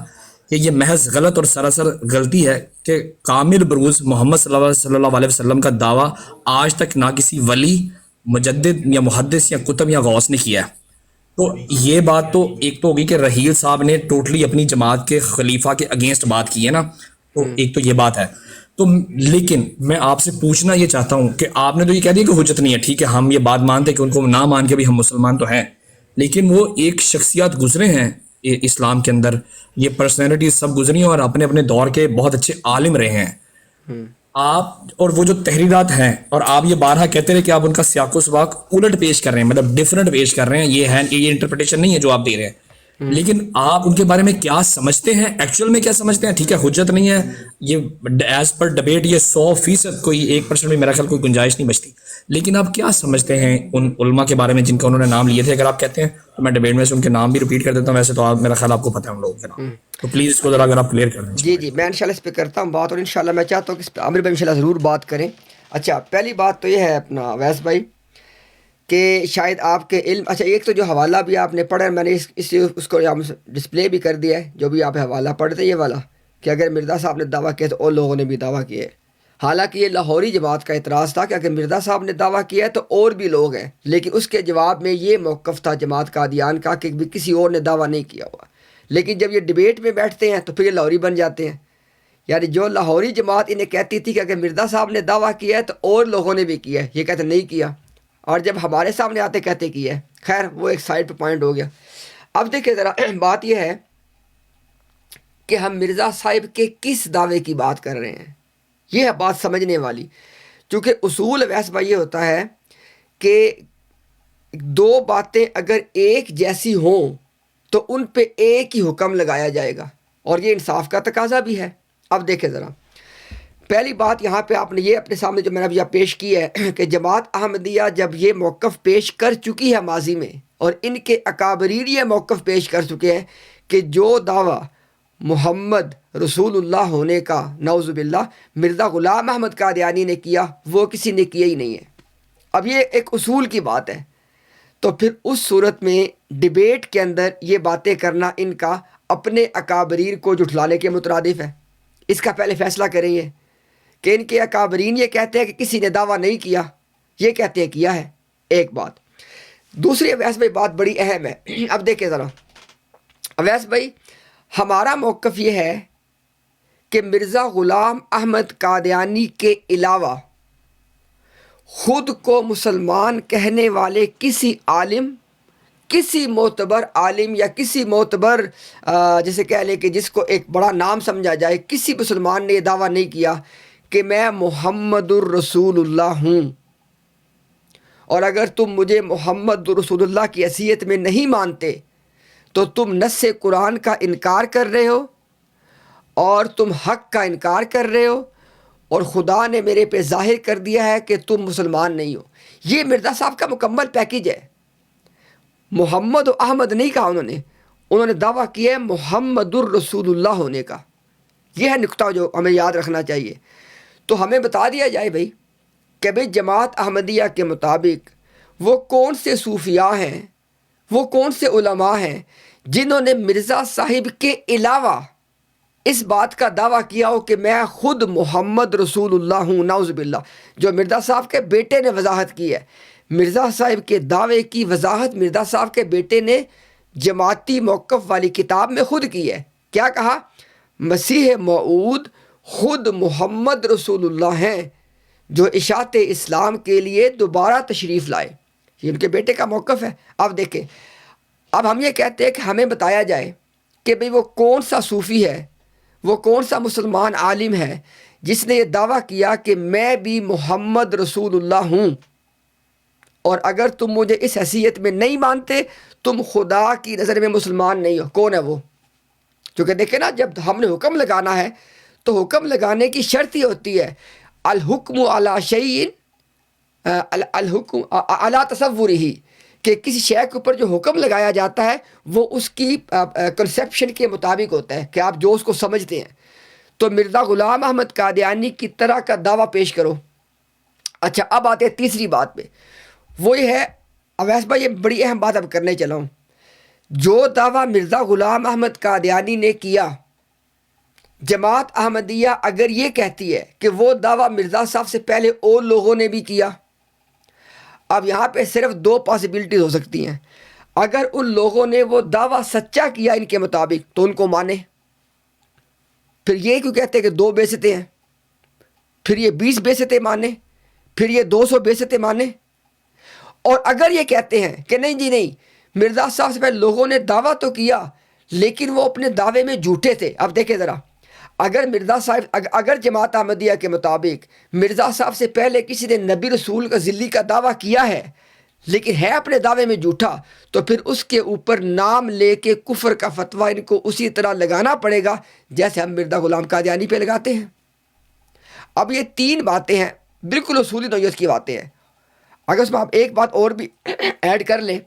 کہ یہ محض غلط اور سراسر غلطی ہے کہ کامل بروز محمد صلی اللہ علیہ وسلم کا دعویٰ آج تک نہ کسی ولی، مجدد یا محدث یا کتب یا غوث نے کیا ہے. تو یہ بات تو ایک تو ہوگی کہ رحیل صاحب نے ٹوٹلی اپنی جماعت کے خلیفہ کے اگینسٹ بات کی ہے نا، تو ایک تو یہ بات ہے. تو لیکن میں آپ سے پوچھنا یہ چاہتا ہوں کہ آپ نے تو یہ کہہ دیا کہ حجت نہیں ہے، ٹھیک ہے ہم یہ بات مانتے ہیں کہ ان کو نہ مان کے بھی ہم مسلمان تو ہیں، لیکن وہ ایک شخصیات گزرے ہیں اسلام کے اندر، یہ پرسنالٹیز سب گزری ہیں اور اپنے اپنے دور کے بہت اچھے عالم رہے ہیں. آپ اور وہ جو تحریرات ہیں، اور آپ یہ بارہا کہتے رہے کہ آپ ان کا سیاق و سباق الٹ پیش کر رہے ہیں، مطلب ڈفرنٹ پیش کر رہے ہیں، یہ انٹرپریٹیشن نہیں ہے جو آپ دے رہے ہیں. لیکن آپ ان کے بارے میں کیا سمجھتے ہیں، ایکچوئل میں کیا سمجھتے ہیں؟ ٹھیک ہے حجت نہیں ہے، یہ ایز پر ڈبیٹ یہ 100% کوئی 1% بھی میرا خیال کوئی گنجائش نہیں بچتی، لیکن آپ کیا سمجھتے ہیں ان علماء کے بارے میں جن کا انہوں نے نام لیے تھے؟ اگر آپ کہتے ہیں تو میں ڈبیٹ میں سے ان کے نام بھی ریپیٹ کر دیتا ہوں، ویسے تو آپ میرا خیال آپ کو پتہ ہے ان لوگوں کے نام، تو پلیز اس کو ذرا اگر آپ کلیئر کر دیں. جی میں انشاءاللہ اس پہ کرتا ہوں بات، اور انشاءاللہ میں چاہتا ہوں کہ اس پہ عامر بھائی انشاءاللہ ضرور بات کریں. اچھا پہلی بات تو یہ ہے اپنا اویس بھائی کہ شاید آپ کے علم، اچھا ایک تو جو حوالہ بھی آپ نے پڑھا ہے، میں نے اس کو ڈسپلے بھی کر دیا ہے، جو بھی آپ حوالہ پڑھتے ہیں یہ والا، کہ اگر مرزا صاحب نے دعویٰ کیا تو اور لوگوں نے بھی دعویٰ کیا ہے. حالانکہ یہ لاہوری جماعت کا اعتراض تھا کہ اگر مرزا صاحب نے دعویٰ کیا ہے تو اور بھی لوگ ہیں، لیکن اس کے جواب میں یہ موقف تھا جماعت قادیان کا کہ کسی اور نے دعویٰ نہیں کیا ہوا. لیکن جب یہ ڈیبیٹ میں بیٹھتے ہیں تو پھر یہ لاہوری بن جاتے ہیں. یعنی جو لاہوری جماعت انہیں کہتی تھی کہ اگر مرزا صاحب نے دعویٰ کیا ہے تو اور لوگوں نے بھی کیا ہے، یہ کہتے نہیں کیا، اور جب ہمارے سامنے آتے کہتے کیا ہے. خیر وہ ایک سائڈ پہ پوائنٹ ہو گیا. اب دیکھیں ذرا بات یہ ہے کہ ہم مرزا صاحب کے کس دعوے کی بات کر رہے ہیں، یہ ہے بات سمجھنے والی. چونکہ اصول ویسے بھائی یہ ہوتا ہے کہ دو باتیں اگر ایک جیسی ہوں تو ان پہ ایک ہی حکم لگایا جائے گا، اور یہ انصاف کا تقاضا بھی ہے. اب دیکھیں ذرا پہلی بات یہاں پہ آپ نے یہ اپنے سامنے جو میں نے ابھی پیش کی ہے کہ جماعت احمدیہ جب یہ موقف پیش کر چکی ہے ماضی میں، اور ان کے اکابرین یہ موقف پیش کر چکے ہیں کہ جو دعویٰ محمد رسول اللہ ہونے کا نعوذ باللہ مرزا غلام احمد قادیانی نے کیا، وہ کسی نے کیا ہی نہیں ہے. اب یہ ایک اصول کی بات ہے، تو پھر اس صورت میں ڈیبیٹ کے اندر یہ باتیں کرنا ان کا اپنے اکابرین کو جھٹلانے کے مترادف ہے. اس کا پہلے فیصلہ کریں یہ کہ ان کے اکابرین یہ کہتے ہیں کہ کسی نے دعویٰ نہیں کیا، یہ کہتے ہیں کیا ہے. ایک بات. دوسری اویس بھائی بات بڑی اہم ہے. اب دیکھیں ذرا اویس بھائی، ہمارا موقف یہ ہے کہ مرزا غلام احمد قادیانی کے علاوہ خود کو مسلمان کہنے والے کسی عالم، کسی معتبر عالم یا کسی معتبر جیسے کہہ لیں کہ جس کو ایک بڑا نام سمجھا جائے، کسی مسلمان نے یہ دعویٰ نہیں کیا کہ میں محمد الرسول اللہ ہوں، اور اگر تم مجھے محمد الرسول اللہ کی حیثیت میں نہیں مانتے تو تم نص قرآن کا انکار کر رہے ہو، اور تم حق کا انکار کر رہے ہو، اور خدا نے میرے پہ ظاہر کر دیا ہے کہ تم مسلمان نہیں ہو. یہ مرزا صاحب کا مکمل پیکیج ہے. محمد و احمد نہیں کہا انہوں نے دعویٰ کیا ہے محمد الرسول اللہ ہونے کا. یہ ہے نقطہ جو ہمیں یاد رکھنا چاہیے. تو ہمیں بتا دیا جائے بھائی کہ بھائی جماعت احمدیہ کے مطابق وہ کون سے صوفیاء ہیں، وہ کون سے علماء ہیں جنہوں نے مرزا صاحب کے علاوہ اس بات کا دعویٰ کیا ہو کہ میں خود محمد رسول اللہ ہوں. نعوذ باللہ. جو مرزا صاحب کے بیٹے نے وضاحت کی ہے، مرزا صاحب کے دعوے کی وضاحت مرزا صاحب کے بیٹے نے جماعتی موقف والی کتاب میں خود کی ہے. کیا کہا؟ مسیح موعود خود محمد رسول اللہ ہیں جو اشاعت اسلام کے لیے دوبارہ تشریف لائے. یہ ان کے بیٹے کا موقف ہے. اب دیکھیں، اب ہم یہ کہتے ہیں کہ ہمیں بتایا جائے کہ بھئی وہ کون سا صوفی ہے، وہ کون سا مسلمان عالم ہے جس نے یہ دعویٰ کیا کہ میں بھی محمد رسول اللہ ہوں، اور اگر تم مجھے اس حیثیت میں نہیں مانتے تم خدا کی نظر میں مسلمان نہیں ہو. کون ہے وہ؟ کیونکہ دیکھیں نا، جب ہم نے حکم لگانا ہے تو حکم لگانے کی شرط ہی ہوتی ہے الحکم علی شیء الحکم علی تصورہ، کہ کسی شے کے اوپر جو حکم لگایا جاتا ہے وہ اس کی کنسیپشن کے مطابق ہوتا ہے کہ آپ جو اس کو سمجھتے ہیں. تو مرزا غلام احمد قادیانی کی طرح کا دعویٰ پیش کرو. اچھا اب آتے ہیں تیسری بات پہ، وہ یہ ہے اویس بھائی، یہ بڑی اہم بات اب کرنے چلا ہوں. جو دعویٰ مرزا غلام احمد قادیانی نے کیا جماعت احمدیہ اگر یہ کہتی ہے کہ وہ دعویٰ مرزا صاحب سے پہلے اور لوگوں نے بھی کیا، اب یہاں پہ صرف دو پاسبلٹیز ہو سکتی ہیں. اگر ان لوگوں نے وہ دعویٰ سچا کیا ان کے مطابق تو ان کو مانے، پھر یہ کیوں کہتے ہیں کہ 2 بیعتیں ہیں، پھر یہ 20 بیعتیں مانے، پھر یہ 200 بیعتیں مانے. اور اگر یہ کہتے ہیں کہ نہیں جی نہیں، مرزا صاحب سے پہلے لوگوں نے دعویٰ تو کیا لیکن وہ اپنے دعوے میں جھوٹے تھے. اب دیکھیں ذرا، اگر مرزا صاحب اگر جماعت احمدیہ کے مطابق مرزا صاحب سے پہلے کسی نے نبی رسول کا ذلی کا دعویٰ کیا ہے لیکن ہے اپنے دعوے میں جھوٹا، تو پھر اس کے اوپر نام لے کے کفر کا فتویٰ ان کو اسی طرح لگانا پڑے گا جیسے ہم مرزا غلام قادیانی پہ لگاتے ہیں. اب یہ 3 باتیں ہیں، بالکل اصولی نوعیت کی باتیں ہیں. اگر اس میں آپ ایک بات اور بھی ایڈ کر لیں،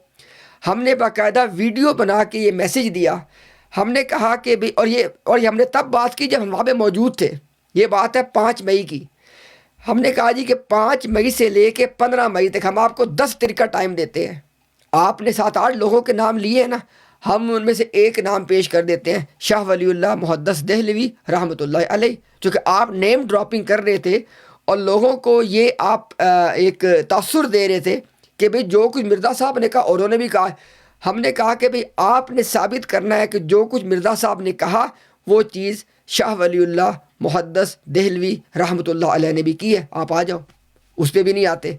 ہم نے باقاعدہ ویڈیو بنا کے یہ میسیج دیا. ہم نے کہا کہ بھی اور یہ ہم نے تب بات کی جب ہم وہاں پہ موجود تھے. یہ بات ہے 5 مئی کی. ہم نے کہا جی کہ 5 مئی سے لے کے 15 مئی تک ہم آپ کو 10 دن کا ٹائم دیتے ہیں. آپ نے 7-8 لوگوں کے نام لیے ہیں نا، ہم ان میں سے ایک نام پیش کر دیتے ہیں، شاہ ولی اللہ محدث دہلوی رحمۃ اللہ علیہ. چونکہ آپ نیم ڈراپنگ کر رہے تھے اور لوگوں کو یہ آپ ایک تاثر دے رہے تھے کہ بھئی جو کچھ مرزا صاحب نے کہا اور انہوں نے بھی کہا. ہم نے کہا کہ بھئی آپ نے ثابت کرنا ہے کہ جو کچھ مرزا صاحب نے کہا وہ چیز شاہ ولی اللہ محدث دہلوی رحمۃ اللہ علیہ نے بھی کی ہے. آپ آ جاؤ، اس پہ بھی نہیں آتے.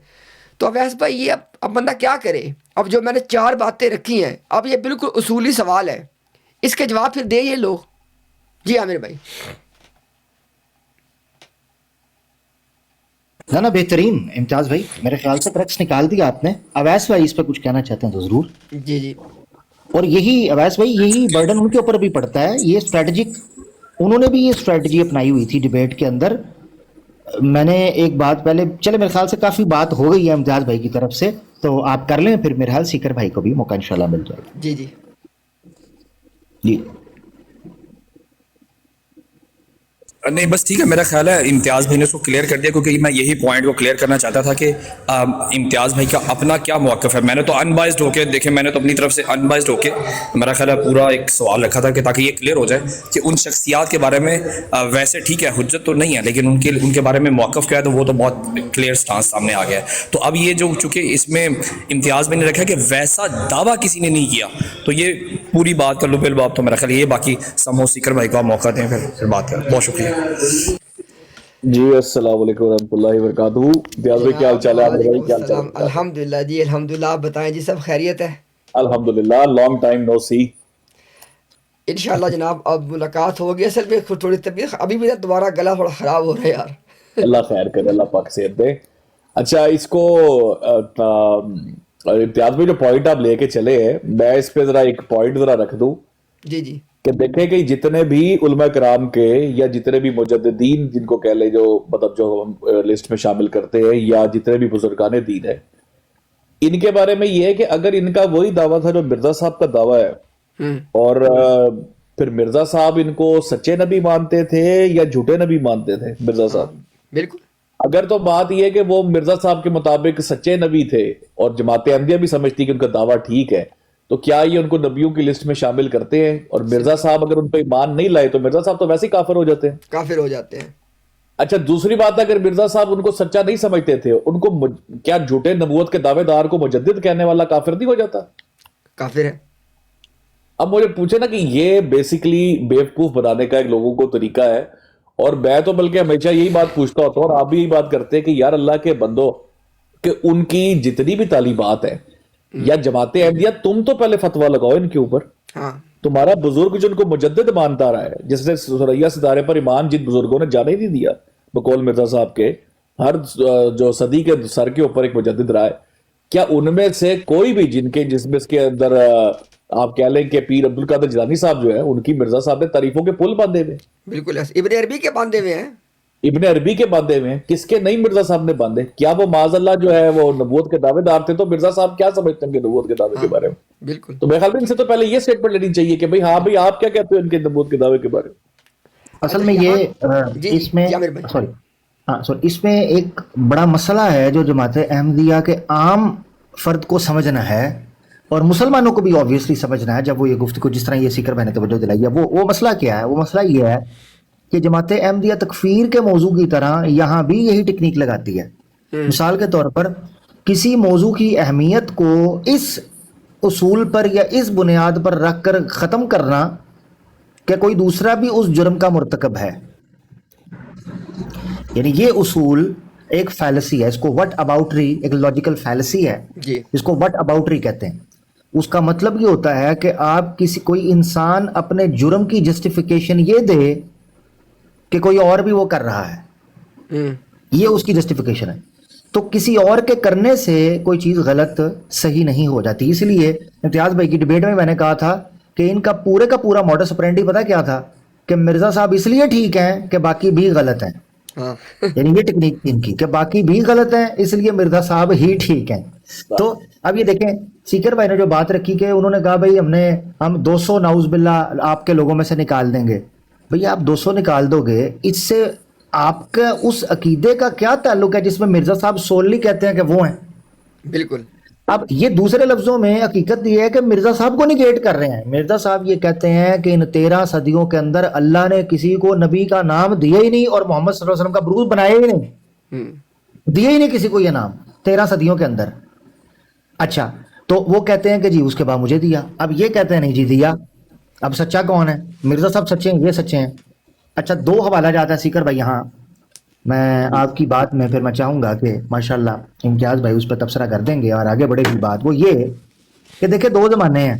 تو اویس بھائی یہ اب بندہ کیا کرے؟ اب جو میں نے 4 باتیں رکھی ہیں، اب یہ بالکل اصولی سوال ہے، اس کے جواب پھر دے یہ لوگ. جی عامر بھائی. نا بہترین امتیاز بھائی، میرے خیال سے ٹریکس نکال دیا آپ نے. اویس بھائی اس پہ کچھ کہنا چاہتے ہیں تو ضرور. جی جی. اور یہی اویس بھائی یہی برڈن ان کے اوپر بھی پڑتا ہے. یہ اسٹریٹجک، انہوں نے بھی یہ اسٹریٹجی اپنائی ہوئی تھی ڈیبیٹ کے اندر. میں نے ایک بات پہلے، چلے میرے خیال سے کافی بات ہو گئی ہے امتیاز بھائی کی طرف سے، تو آپ کر لیں، پھر میرے خیال سیکر بھائی کو بھی موقع انشاءاللہ مل جائے گا. جی جی جی نہیں بس ٹھیک ہے، میرا خیال ہے امتیاز بھائی نے اس کو کلیئر کر دیا، کیونکہ میں یہی پوائنٹ کو کلیئر کرنا چاہتا تھا کہ امتیاز بھائی کا اپنا کیا موقف ہے. میں نے تو انبائزڈ ہو کے دیکھیں، میں نے تو اپنی طرف سے انبائزڈ ہو کے میرا خیال ہے پورا ایک سوال رکھا تھا کہ تاکہ یہ کلیئر ہو جائے کہ ان شخصیات کے بارے میں ویسے ٹھیک ہے حجت تو نہیں ہے، لیکن ان کے بارے میں موقف کیا ہے تو وہ تو بہت کلیئر سٹانس سامنے آ گیا ہے. تو اب یہ جو چونکہ اس میں امتیاز بھائی نے رکھا کہ ویسا دعویٰ کسی نے نہیں کیا، تو یہ پوری بات کا لب الباب تو میرا خیال یہ. باقی سمو سیکر بھائی کو موقع دیں پھر بات کریں. بہت شکریہ. جی السلام علیکم ورحمۃ اللہ وبرکاتہ. امتیاز بھائی کیا حال چال ہے؟ عامر بھائی کیا حال چال ہے؟ الحمدللہ جی الحمدللہ. آپ بتائیں جی، سب خیریت ہے؟ الحمدللہ. لانگ ٹائم نو سی. انشاءاللہ جناب اب ملاقات ہوگی. اصل میں تھوڑی طبیعت ابھی بھی دوبارہ گلا تھوڑا خراب ہو رہا ہے یار. اللہ خیر کرے، اللہ پاک صحت دے. اچھا اس کو امتیاز بھائی جو پوائنٹ آپ لے کے چلے ہیں، میں اس پہ ذرا ایک پوائنٹ ذرا رکھ دوں جی جی. کہ دیکھیں کہ جتنے بھی علماء کرام کے یا جتنے بھی مجددین جن کو کہہ لیں، جو مطلب جو ہم لسٹ میں شامل کرتے ہیں، یا جتنے بھی بزرگان دین ہیں، ان کے بارے میں یہ ہے کہ اگر ان کا وہی دعویٰ تھا جو مرزا صاحب کا دعویٰ ہے، اور پھر مرزا صاحب ان کو سچے نبی مانتے تھے یا جھوٹے نبی مانتے تھے مرزا صاحب، بالکل. اگر تو بات یہ ہے کہ وہ مرزا صاحب کے مطابق سچے نبی تھے اور جماعت احمدیہ بھی سمجھتی کہ ان کا دعویٰ ٹھیک ہے، تو کیا یہ ان کو نبیوں کی لسٹ میں شامل کرتے ہیں؟ اور مرزا صاحب اگر ان پہ ایمان نہیں لائے تو مرزا صاحب تو ویسے ہی کافر ہو جاتے ہیں. کافر ہو جاتے ہیں. اچھا دوسری بات ہے، اگر مرزا صاحب ان کو سچا نہیں سمجھتے تھے، ان کو کیا جھوٹے نبوت کے دعوے دار کو مجدد کہنے والا کافر نہیں ہو جاتا؟ کافر ہے. اب مجھے پوچھے نا کہ یہ بیسیکلی بیوقوف بنانے کا ایک لوگوں کو طریقہ ہے. اور میں تو بلکہ ہمیشہ یہی بات پوچھتا ہوتا ہوں، اور آپ بھی یہی بات کرتے ہیں کہ یار اللہ کے بندو، کہ ان کی جتنی بھی تعلیمات ہیں یا جماعت احمدیہ، تم تو پہلے فتویٰ لگاؤ ان کے اوپر. ہاں. تمہارا بزرگ جو ان کو مجدد مانتا رہا ہے، جس نے ثریا ستارے پر ایمان جن بزرگوں نے جانے ہی نہیں دیا بقول مرزا صاحب کے، ہر جو صدی کے سر کے اوپر ایک مجدد رہا ہے، کیا ان میں سے کوئی بھی جس میں اس کے اندر آپ کہہ لیں کہ پیر عبد القادر جیلانی صاحب جو ہے، ان کی مرزا صاحب نے تعریفوں کے پل باندھے ہوئے، بالکل ابن عربی کے باندھے ہوئے ہیں، ابن عربی کے باندھے ہوئے ہیں، کس کے نہیں مرزا صاحب نے باندھے؟ کیا وہ معاذ اللہ جو ہے وہ نبوت کے دعوے دار تھے؟ تو مرزا صاحب کیا سمجھتے ہیں کہ نبوت کے دعوے کے بارے میں؟ بالکل. تو میرے خیال میں ان سے تو پہلے یہ سٹیٹمنٹ لینی چاہیے کہ بھئی ہاں بھئی آپ کیا کہتے ہیں ان کے نبوت کے دعوے کے بارے میں؟ اصل میں یہ اس میں اس میں ایک بڑا مسئلہ ہے جو جماعت احمدیہ کے عام فرد کو سمجھنا ہے، اور مسلمانوں کو بھی آبویسلی سمجھنا ہے جب وہ یہ گفتگو جس طرح یہ سیکر میں نے توجہ دلائی ہے. وہ مسئلہ کیا ہے؟ وہ مسئلہ یہ ہے کہ جماعت احمدیہ تکفیر کے موضوع کی طرح یہاں بھی یہی ٹیکنیک لگاتی ہے. مثال کے طور پر کسی موضوع کی اہمیت کو اس اصول پر یا اس بنیاد پر رکھ کر ختم کرنا کہ کوئی دوسرا بھی اس جرم کا مرتکب ہے. یعنی یہ اصول ایک فیلسی ہے, اس کو وٹ اباؤٹری, ایک لاجیکل فیلسی ہے جی اس کو وٹ اباؤٹری کہتے ہیں. اس کا مطلب یہ ہوتا ہے کہ آپ کوئی انسان اپنے جرم کی جسٹیفیکیشن یہ دے کہ کوئی اور بھی وہ کر رہا ہے, یہ اس کی جسٹیفیکیشن ہے. تو کسی اور کے کرنے سے کوئی چیز غلط صحیح نہیں ہو جاتی. اس لیے امتیاز بھائی کی ڈیبیٹ میں نے کہا تھا کہ ان کا پورا موڈس اپرینڈی پتہ کیا تھا کہ مرزا صاحب اس لیے ٹھیک ہیں کہ باقی بھی غلط ہیں. یعنی یہ ٹیکنیک تھی ان کی کہ باقی بھی غلط ہیں اس لیے مرزا صاحب ہی ٹھیک ہیں. تو اب یہ دیکھیں سیکر بھائی نے جو بات رکھی کہ انہوں نے کہا بھائی ہم 200 نعوذ باللہ آپ کے لوگوں میں سے نکال دیں گے. بھئی آپ 200 نکال دو گے, اس سے آپ کا اس عقیدے کا کیا تعلق ہے جس میں مرزا صاحب سوللی کہتے ہیں کہ وہ ہیں. بالکل. اب یہ دوسرے لفظوں میں حقیقت یہ ہے کہ مرزا صاحب کو نگیٹ کر رہے ہیں. مرزا صاحب یہ کہتے ہیں کہ ان 13 صدیوں کے اندر اللہ نے کسی کو نبی کا نام دیا ہی نہیں اور محمد صلی اللہ علیہ وسلم کا بروز بنایا ہی نہیں, دیا ہی نہیں کسی کو یہ نام 13 صدیوں کے اندر. اچھا تو وہ کہتے ہیں کہ جی اس کے بعد مجھے دیا. اب یہ کہتے ہیں نہیں جی دیا. اب سچا کون ہے؟ مرزا صاحب سچے ہیں, یہ سچے ہیں. اچھا 2 حوالہ جاتا ہے سیکر بھائی یہاں. میں آپ کی بات میں پھر میں چاہوں گا کہ ماشاءاللہ امتیاز بھائی اس پہ تبصرہ کر دیں گے اور آگے بڑھے گی بات. وہ یہ کہ دیکھیں 2 زمانے ہیں,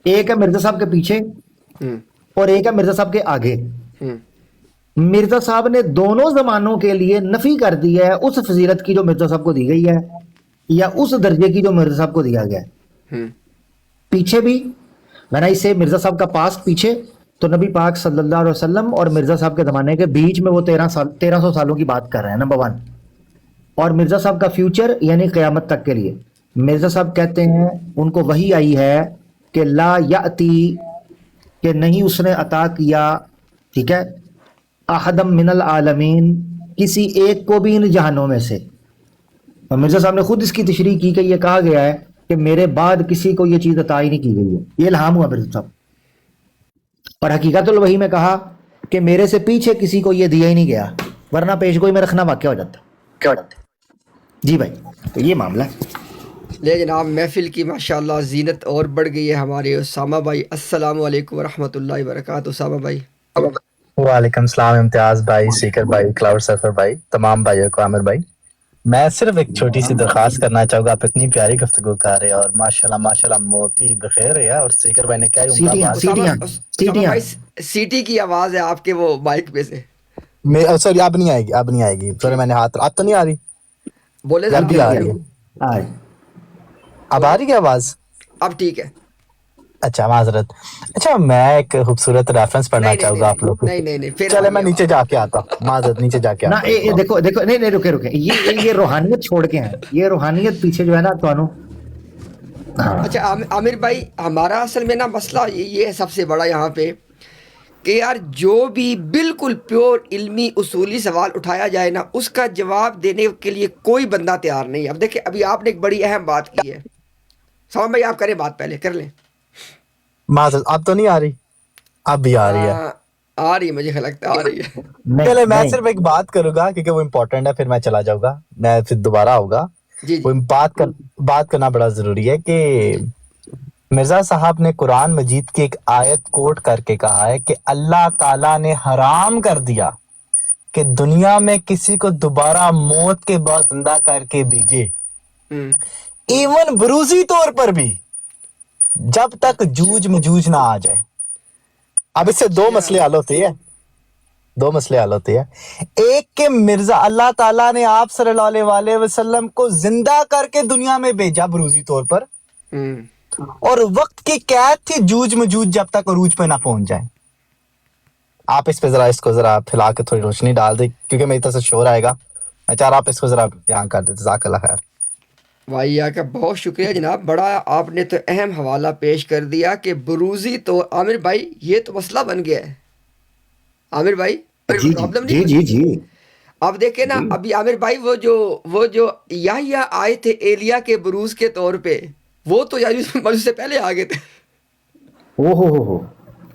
ایک ہے مرزا صاحب کے پیچھے اور ایک ہے مرزا صاحب کے آگے. مرزا صاحب نے دونوں زمانوں کے لیے نفی کر دی ہے اس فضیلت کی جو مرزا صاحب کو دی گئی ہے یا اس درجے کی جو مرزا صاحب کو دیا گیا ہے. پیچھے بھی میں نے اسے مرزا صاحب کا پاس پیچھے تو نبی پاک صلی اللہ علیہ وسلم اور مرزا صاحب کے زمانے کے بیچ میں وہ 1300 سالوں کی بات کر رہے ہیں نمبر 1. اور مرزا صاحب کا فیوچر یعنی قیامت تک کے لیے مرزا صاحب کہتے ہیں ان کو وحی آئی ہے کہ لا یاتی, کہ نہیں اس نے عطا کیا, ٹھیک ہے, احدم من العالمین, کسی ایک کو بھی ان جہانوں میں سے. اور مرزا صاحب نے خود اس کی تشریح کی کہ یہ کہا گیا ہے کہ میرے بعد کسی کو یہ چیز عطا ہی نہیں کی گئی ہے, یہ الہام ہوا مرزا صاحب. اور حقیقت الوحی میں کہا کہ میرے سے پیچھے کسی کو یہ دیا ہی نہیں گیا ورنہ پیش گوئی میں رکھنا واقعہ ہو جاتا. جی بھائی تو یہ معاملہ ہے. لے جناب محفل کی ماشاءاللہ زینت اور بڑھ گئی ہے. ہمارے اسامہ بھائی السلام علیکم ورحمۃ اللہ وبرکاتہ. اسامہ بھائی. وعلیکم السلام امتیاز بھائی, سیکر بھائی, کلاؤڈ سرفر بھائی, تمام بھائیوں کو, عامر بھائی. میں صرف ایک چھوٹی سی درخواست کرنا چاہوں گا. آپ اتنی پیاری گفتگو کر رہے ہیں اور ماشاءاللہ موتی بخیر ہے. اور سیکر بھائی نے کیا عمدہ بات. اسامہ بھائی سیٹی کی آواز ہے آپ کے وہ مائک پہ سے. سوری اب نہیں آئے گی. سوری میں نے ہاتھ, اب تو نہیں آ رہی, بولے اب بھی آ رہی ہے. اب آ رہی ہے آواز؟ اب ٹھیک ہے. اچھا معذرت. اچھا میں ایک خوبصورت ریفرنس پڑھنا چاہوں گا آپ لوگ کو. چلے میں نیچے جا کے آتا ہوں, معذرت نیچے جا کے آتا ہوں. دیکھو نہیں رکے یہ روحانیت چھوڑ کے ہیں, یہ روحانیت پیچھے جو ہے نا تو اچھا عامر بھائی ہمارا اصل میں نا مسئلہ یہ ہے سب سے بڑا یہاں پہ کہ یار جو بھی بالکل پیور علمی اصولی سوال اٹھایا جائے نا اس کا جواب دینے کے لیے کوئی بندہ تیار نہیں. اب دیکھیں ابھی آپ نے ایک بڑی اہم بات کی ہے. سلام بھائی آپ کریں بات, پہلے کر لیں. معذرت اب تو نہیں آ رہی, اب بھی آ رہی ہے. آ رہی, مجھے لگتا ہے آ رہی ہے. چلے میں صرف ایک بات کروں گا کیونکہ وہ امپورٹنٹ ہے, پھر میں چلا جاؤں گا, میں پھر دوبارہ آؤں گا. وہ بات کرنا بڑا ضروری ہے کہ مرزا صاحب نے قرآن مجید کی ایک آیت کوٹ کر کے کہا ہے کہ اللہ تعالیٰ نے حرام کر دیا کہ دنیا میں کسی کو دوبارہ موت کے بعد زندہ کر کے بھیجے, ایون بروزی طور پر بھی, جب تک جوج مجوج نہ آ جائے. اب اس سے 2 مسئلے حل ہوتے ہیں. ایک کہ مرزا اللہ تعالیٰ نے آپ صلی اللہ علیہ وسلم کو زندہ کر کے دنیا میں بھیجا بروزی طور پر, اور وقت کی قید تھی جوج مجوج جب تک عروج پہ نہ پہنچ جائیں. آپ اس پہ اس کو ذرا پھیلا کے تھوڑی روشنی ڈال دیں کیونکہ میری طرف سے شور آئے گا. میں چاہ رہا آپ اس کو ذرا بیان کر دیں. جزاک اللہ خیر. واہ کا بہت شکریہ جناب, بڑا آپ نے تو اہم حوالہ پیش کر دیا کہ بروزی تو. عامر بھائی یہ تو مسئلہ بن گیا ہے. عامر بھائی پرابلم نہیں. جی اب دیکھیں نا ابھی عامر بھائی وہ جو یحییٰ آئے تھے ایلیا کے بروز کے طور پہ, وہ تو یاجوج سے پہلے آ گئے تھے.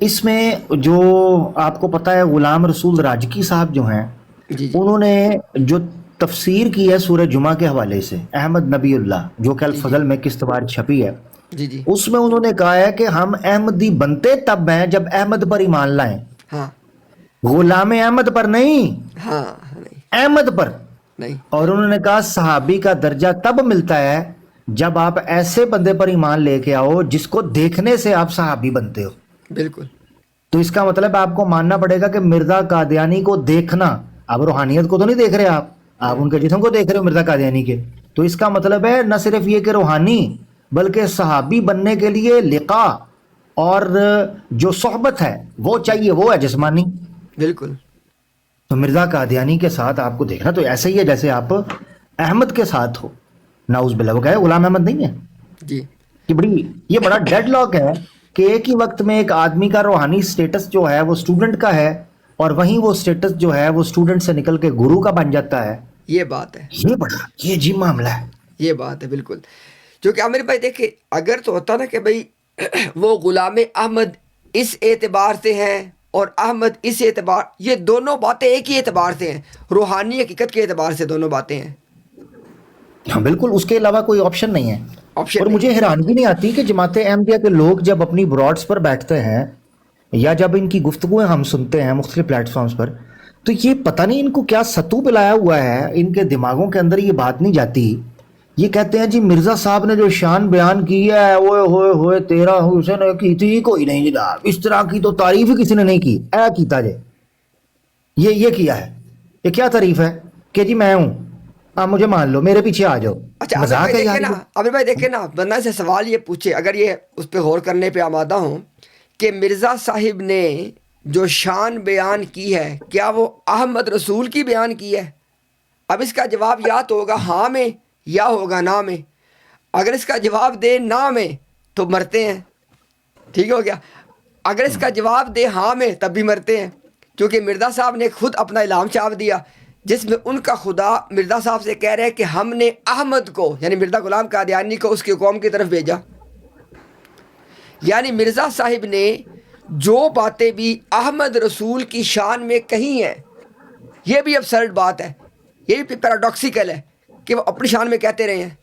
اس میں جو آپ کو پتہ ہے غلام رسول راجکی صاحب جو ہیں جی جی انہوں نے جو تفسیر کی ہے سورہ جمعہ کے حوالے سے، احمد نبی اللہ جو کہ جی جی الفضل میں کستوار چھپی ہے، جی جی اس میں انہوں نے کہا ہے کہ ہم احمدی بنتے تب ہیں جب احمد پر ایمان لائیں، ہاں غلام احمد پر نہیں، ہاں نہیں احمد پر. نہیں اور انہوں نے کہا صحابی کا درجہ تب ملتا ہے جب آپ ایسے بندے پر ایمان لے کے آؤ جس کو دیکھنے سے آپ صحابی بنتے ہو. بالکل تو اس کا مطلب آپ کو ماننا پڑے گا کہ مرزا قادیانی کو دیکھنا، اب روحانیت کو تو نہیں دیکھ رہے آپ ان کے جسم کو دیکھ رہے ہو مرزا قادیانی کے، تو اس کا مطلب ہے نہ صرف یہ کہ روحانی بلکہ صحابی بننے کے لیے لقاء اور جو صحبت ہے وہ چاہیے، وہ ہے جسمانی. بالکل تو مرزا قادیانی کے ساتھ آپ کو دیکھنا تو ایسے ہی ہے جیسے آپ احمد کے ساتھ ہو. ناؤز باللہ، وہ کہے غلام احمد نہیں ہے. جی یہ بڑا ڈیڈ لاک ہے کہ ایک ہی وقت میں ایک آدمی کا روحانی سٹیٹس جو ہے وہ اسٹوڈنٹ کا ہے، اور وہیں وہ سٹیٹس جو ہے وہ اسٹوڈنٹ سے نکل کے گرو کا بن جاتا ہے. یہ بات ہے، یہ عجیب معاملہ ہے. یہ بات ہے بالکل. کیونکہ عامر بھائی دیکھیں اگر تو ہوتا نا کہ بھائی وہ غلام احمد اس اعتبار سے ہیں اور احمد اس اعتبار، یہ دونوں باتیں ایک ہی اعتبار سے ہیں، روحانی حقیقت کے اعتبار سے دونوں باتیں ہیں. ہاں بالکل، اس کے علاوہ کوئی آپشن نہیں ہے. آپشن اور نہیں. مجھے حیرانگی نہیں آتی کہ جماعت احمدیہ کے لوگ جب اپنی براڈس پر بیٹھتے ہیں یا جب ان کی گفتگویں ہم سنتے ہیں مختلف پلیٹ فارمز پر، تو یہ پتہ نہیں ان کو کیا ستو پلایا ہوا ہے، ان کے دماغوں کے اندر یہ بات نہیں جاتی. یہ کہتے ہیں جی مرزا صاحب نے جو شان بیان کی ہے اوئے ہوئے ہوئے تیرا حسین نے کی تھی، کوئی نہیں جناب اس طرح کی تو تعریف ہی کسی نے نہیں کی. اے کیتا جے یہ کیا ہے، یہ کیا تعریف ہے کہ جی میں ہوں، آپ مجھے مان لو، میرے پیچھے آ جاؤ. اچھا عامر مذاق بھائی ہے دیکھیں یار نا، یہ. عامر بھائی دیکھیں نا، بندہ سے سوال یہ پوچھے اگر یہ اس پہ غور کرنے پہ آمادہ ہوں کہ مرزا صاحب نے جو شان بیان کی ہے کیا وہ احمد رسول کی بیان کی ہے؟ اب اس کا جواب یا تو ہوگا ہاں میں یا ہوگا نہ میں. اگر اس کا جواب دے نہ میں تو مرتے ہیں، ٹھیک ہو گیا. اگر اس کا جواب دے ہاں میں تب بھی مرتے ہیں، کیونکہ مرزا صاحب نے خود اپنا اعلان چھاپ دیا جس میں ان کا خدا مرزا صاحب سے کہہ رہے ہیں کہ ہم نے احمد کو یعنی مرزا غلام قادیانی کو اس کی قوم کی طرف بھیجا. یعنی مرزا صاحب نے جو باتیں بھی احمد رسول کی شان میں کہی ہیں، یہ بھی ابسرڈ بات ہے، یہ بھی پیراڈاکسیکل ہے کہ وہ اپنی شان میں کہتے رہے ہیں.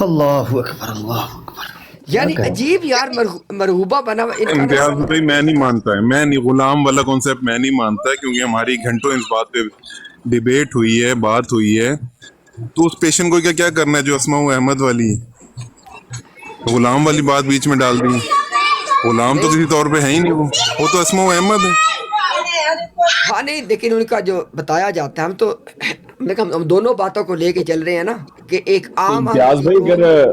اللہ اکبر اللہ اکبر. یعنی عجیب یار مرغوبہ بنا ہوا ان کا امتیاز بھائی میں نہیں مانتا ہے، میں نہیں، غلام والا کانسیپٹ میں نہیں مانتا ہے، کیونکہ ہماری گھنٹوں اس بات پہ ڈیبیٹ ہوئی ہے، بات ہوئی ہے. تو اس پیشنٹ کو کیا کرنا ہے جو اسماء احمد والی غلام والی بات بیچ میں ڈال دی؟ غلام تو کسی طور پہ ہے ہی نہیں، وہ تو اسماء احمد ہے. ہاں نہیں، لیکن ان کا جو بتایا جاتا ہے ہم دونوں باتوں کو لے کے چل رہے ہیں نا کہ ایک عام امتیاز بھائی اگر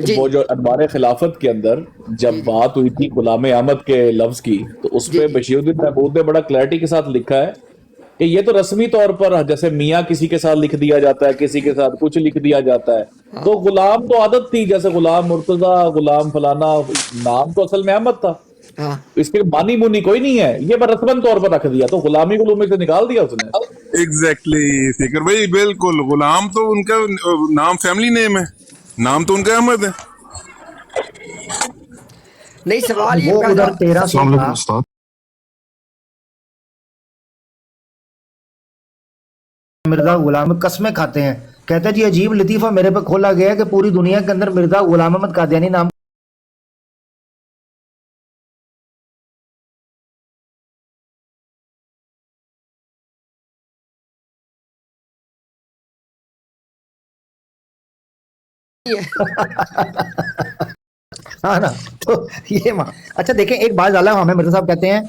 جی وہ جو ادوار خلافت کے اندر جب جی بات ہوئی تھی غلام احمد کے لفظ کی، تو اس جی پہ جی بشیر الدین محمود نے بڑا کلیئرٹی کے ساتھ لکھا ہے کہ یہ تو رسمی طور پر جیسے میاں کسی کے ساتھ لکھ دیا جاتا ہے، کسی کے ساتھ کچھ لکھ دیا جاتا ہے، تو غلام تو عادت تھی، جیسے غلام مرتضی، غلام فلانا، نام تو اصل میں احمد تھا، ہاں اس کے مانی منی کوئی نہیں ہے، یہ بس رسمن طور پر رکھ دیا، تو غلامی کو میں سے نکال دیا اس نے. ایگزیکٹلی فکر بھائی، بالکل. غلام تو ان کا نام فیملی نیم ہے، نام تو ان کا احمد ہے. نہیں سوال یہ وہ پیدا ادھر 1300 کا مرزا غلام قسمیں کھاتے ہیں، کہتے ہیں جی عجیب لطیفہ میرے پہ کھولا گیا ہے کہ پوری دنیا کے اندر مرزا غلام احمد قادیانی نام ہاں نا. تو یہ اچھا دیکھیں ایک بات ڈالا ہمیں مرزا صاحب کہتے ہیں،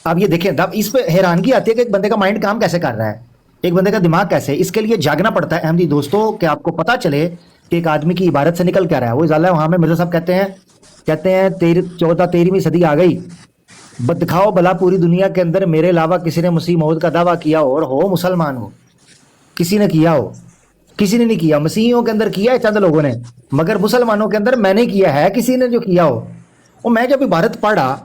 اب یہ دیکھیں اب اس پہ حیرانگی آتی ہے کہ ایک بندے کا مائنڈ کام کیسے کر رہا ہے، ایک بندے کا دماغ کیسے، اس کے لیے جاگنا پڑتا ہے احمدی دوستوں کہ آپ کو پتا چلے کہ ایک آدمی کی عبارت سے نکل کیا رہا ہے. وہ ازالہ وہاں میں مرزا صاحب کہتے ہیں 13ویں صدی آ گئی، بد دکھاؤ بلا پوری دنیا کے اندر میرے علاوہ کسی نے مسیح موعود کا دعویٰ کیا ہو اور ہو مسلمان ہو، کسی نے کیا ہو، کسی نے نہیں کیا. مسیحیوں کے اندر کیا ہے چند لوگوں نے، مگر مسلمانوں کے اندر میں نے کیا ہے کسی نے جو کیا ہو. اور میں جب عبارت پڑھا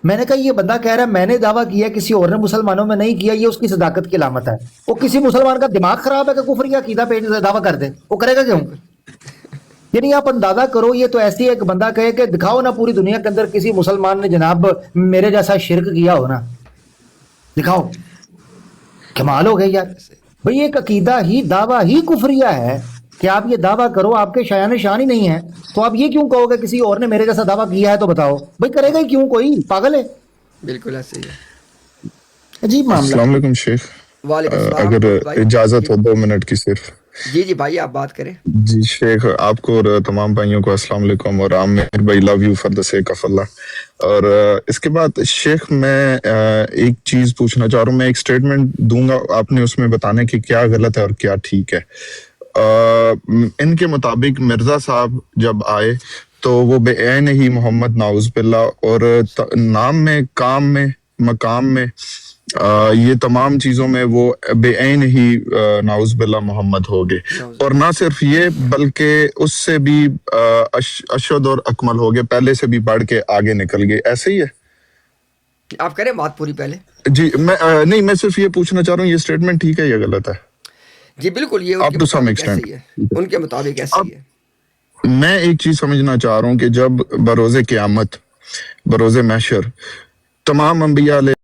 میں نے کہا یہ بندہ کہہ رہا ہے میں نے دعویٰ کیا کسی اور نے مسلمانوں میں نہیں کیا، یہ اس کی صداقت کی علامت ہے. وہ کسی مسلمان کا دماغ خراب ہے کہ کفر یا عقیدہ پہ دعویٰ کر دے، وہ کرے گا کیوں؟ یعنی آپ اندازہ کرو یہ تو ایسی ایک بندہ کہے کہ دکھاؤ نا پوری دنیا کے اندر کسی مسلمان نے جناب میرے جیسا شرک کیا ہو نا، دکھاؤ. کمال ہو گیا یار بھئی، ایک عقیدہ ہی دعویٰ ہی کفریہ ہے کہ آپ یہ دعویٰ کرو، آپ کے شایان شان ہی نہیں ہے تو آپ یہ کیوں کہو گے کسی اور نے میرے جیسا دعویٰ کیا ہے؟ تو بتاؤ بھئی کرے گا ہی کیوں؟ کوئی پاگل ہے. بالکل ایسے ہی ہے. عجیب معاملہ. السلام علیکم شیخ، وعلیکم السلام اگر بھائی. اجازت ہو 2 منٹ کی صرف. جی بھائی آپ بات کریں. جی شیخ، آپ کو اور تمام بھائیوں کو السلام علیکم، اور عامر بھائی love you for the sake of Allah. اور اس کے بعد شیخ میں ایک چیز پوچھنا چاہ رہا ہوں. میں ایک سٹیٹمنٹ دوں گا، آپ نے اس میں بتانا کہ کیا غلط ہے اور کیا ٹھیک ہے. ان کے مطابق مرزا صاحب جب آئے تو وہ بے عین ہی محمد نعوذ باللہ، اور نام میں، کام میں، مقام میں، یہ تمام چیزوں میں وہ بے عین ہی نعوذ باللہ محمد ہو گئے. اور نہ صرف یہ بلکہ اس سے بھی اشد اور اکمل ہو گئے، پہلے سے بھی بڑھ کے آگے نکل گئے. ایسے ہی ہے؟ آپ کریں بات پوری پہلے. جی میں نہیں، میں صرف یہ پوچھنا چاہ رہا ہوں یہ سٹیٹمنٹ ٹھیک ہے یا غلط ہے؟ جی بالکل یہ Up to some extent. ان کے مطابق ایسے ہی ہے. میں ایک چیز سمجھنا چاہ رہا ہوں کہ جب بروز قیامت، بروز محشر، تمام انبیاء علیہ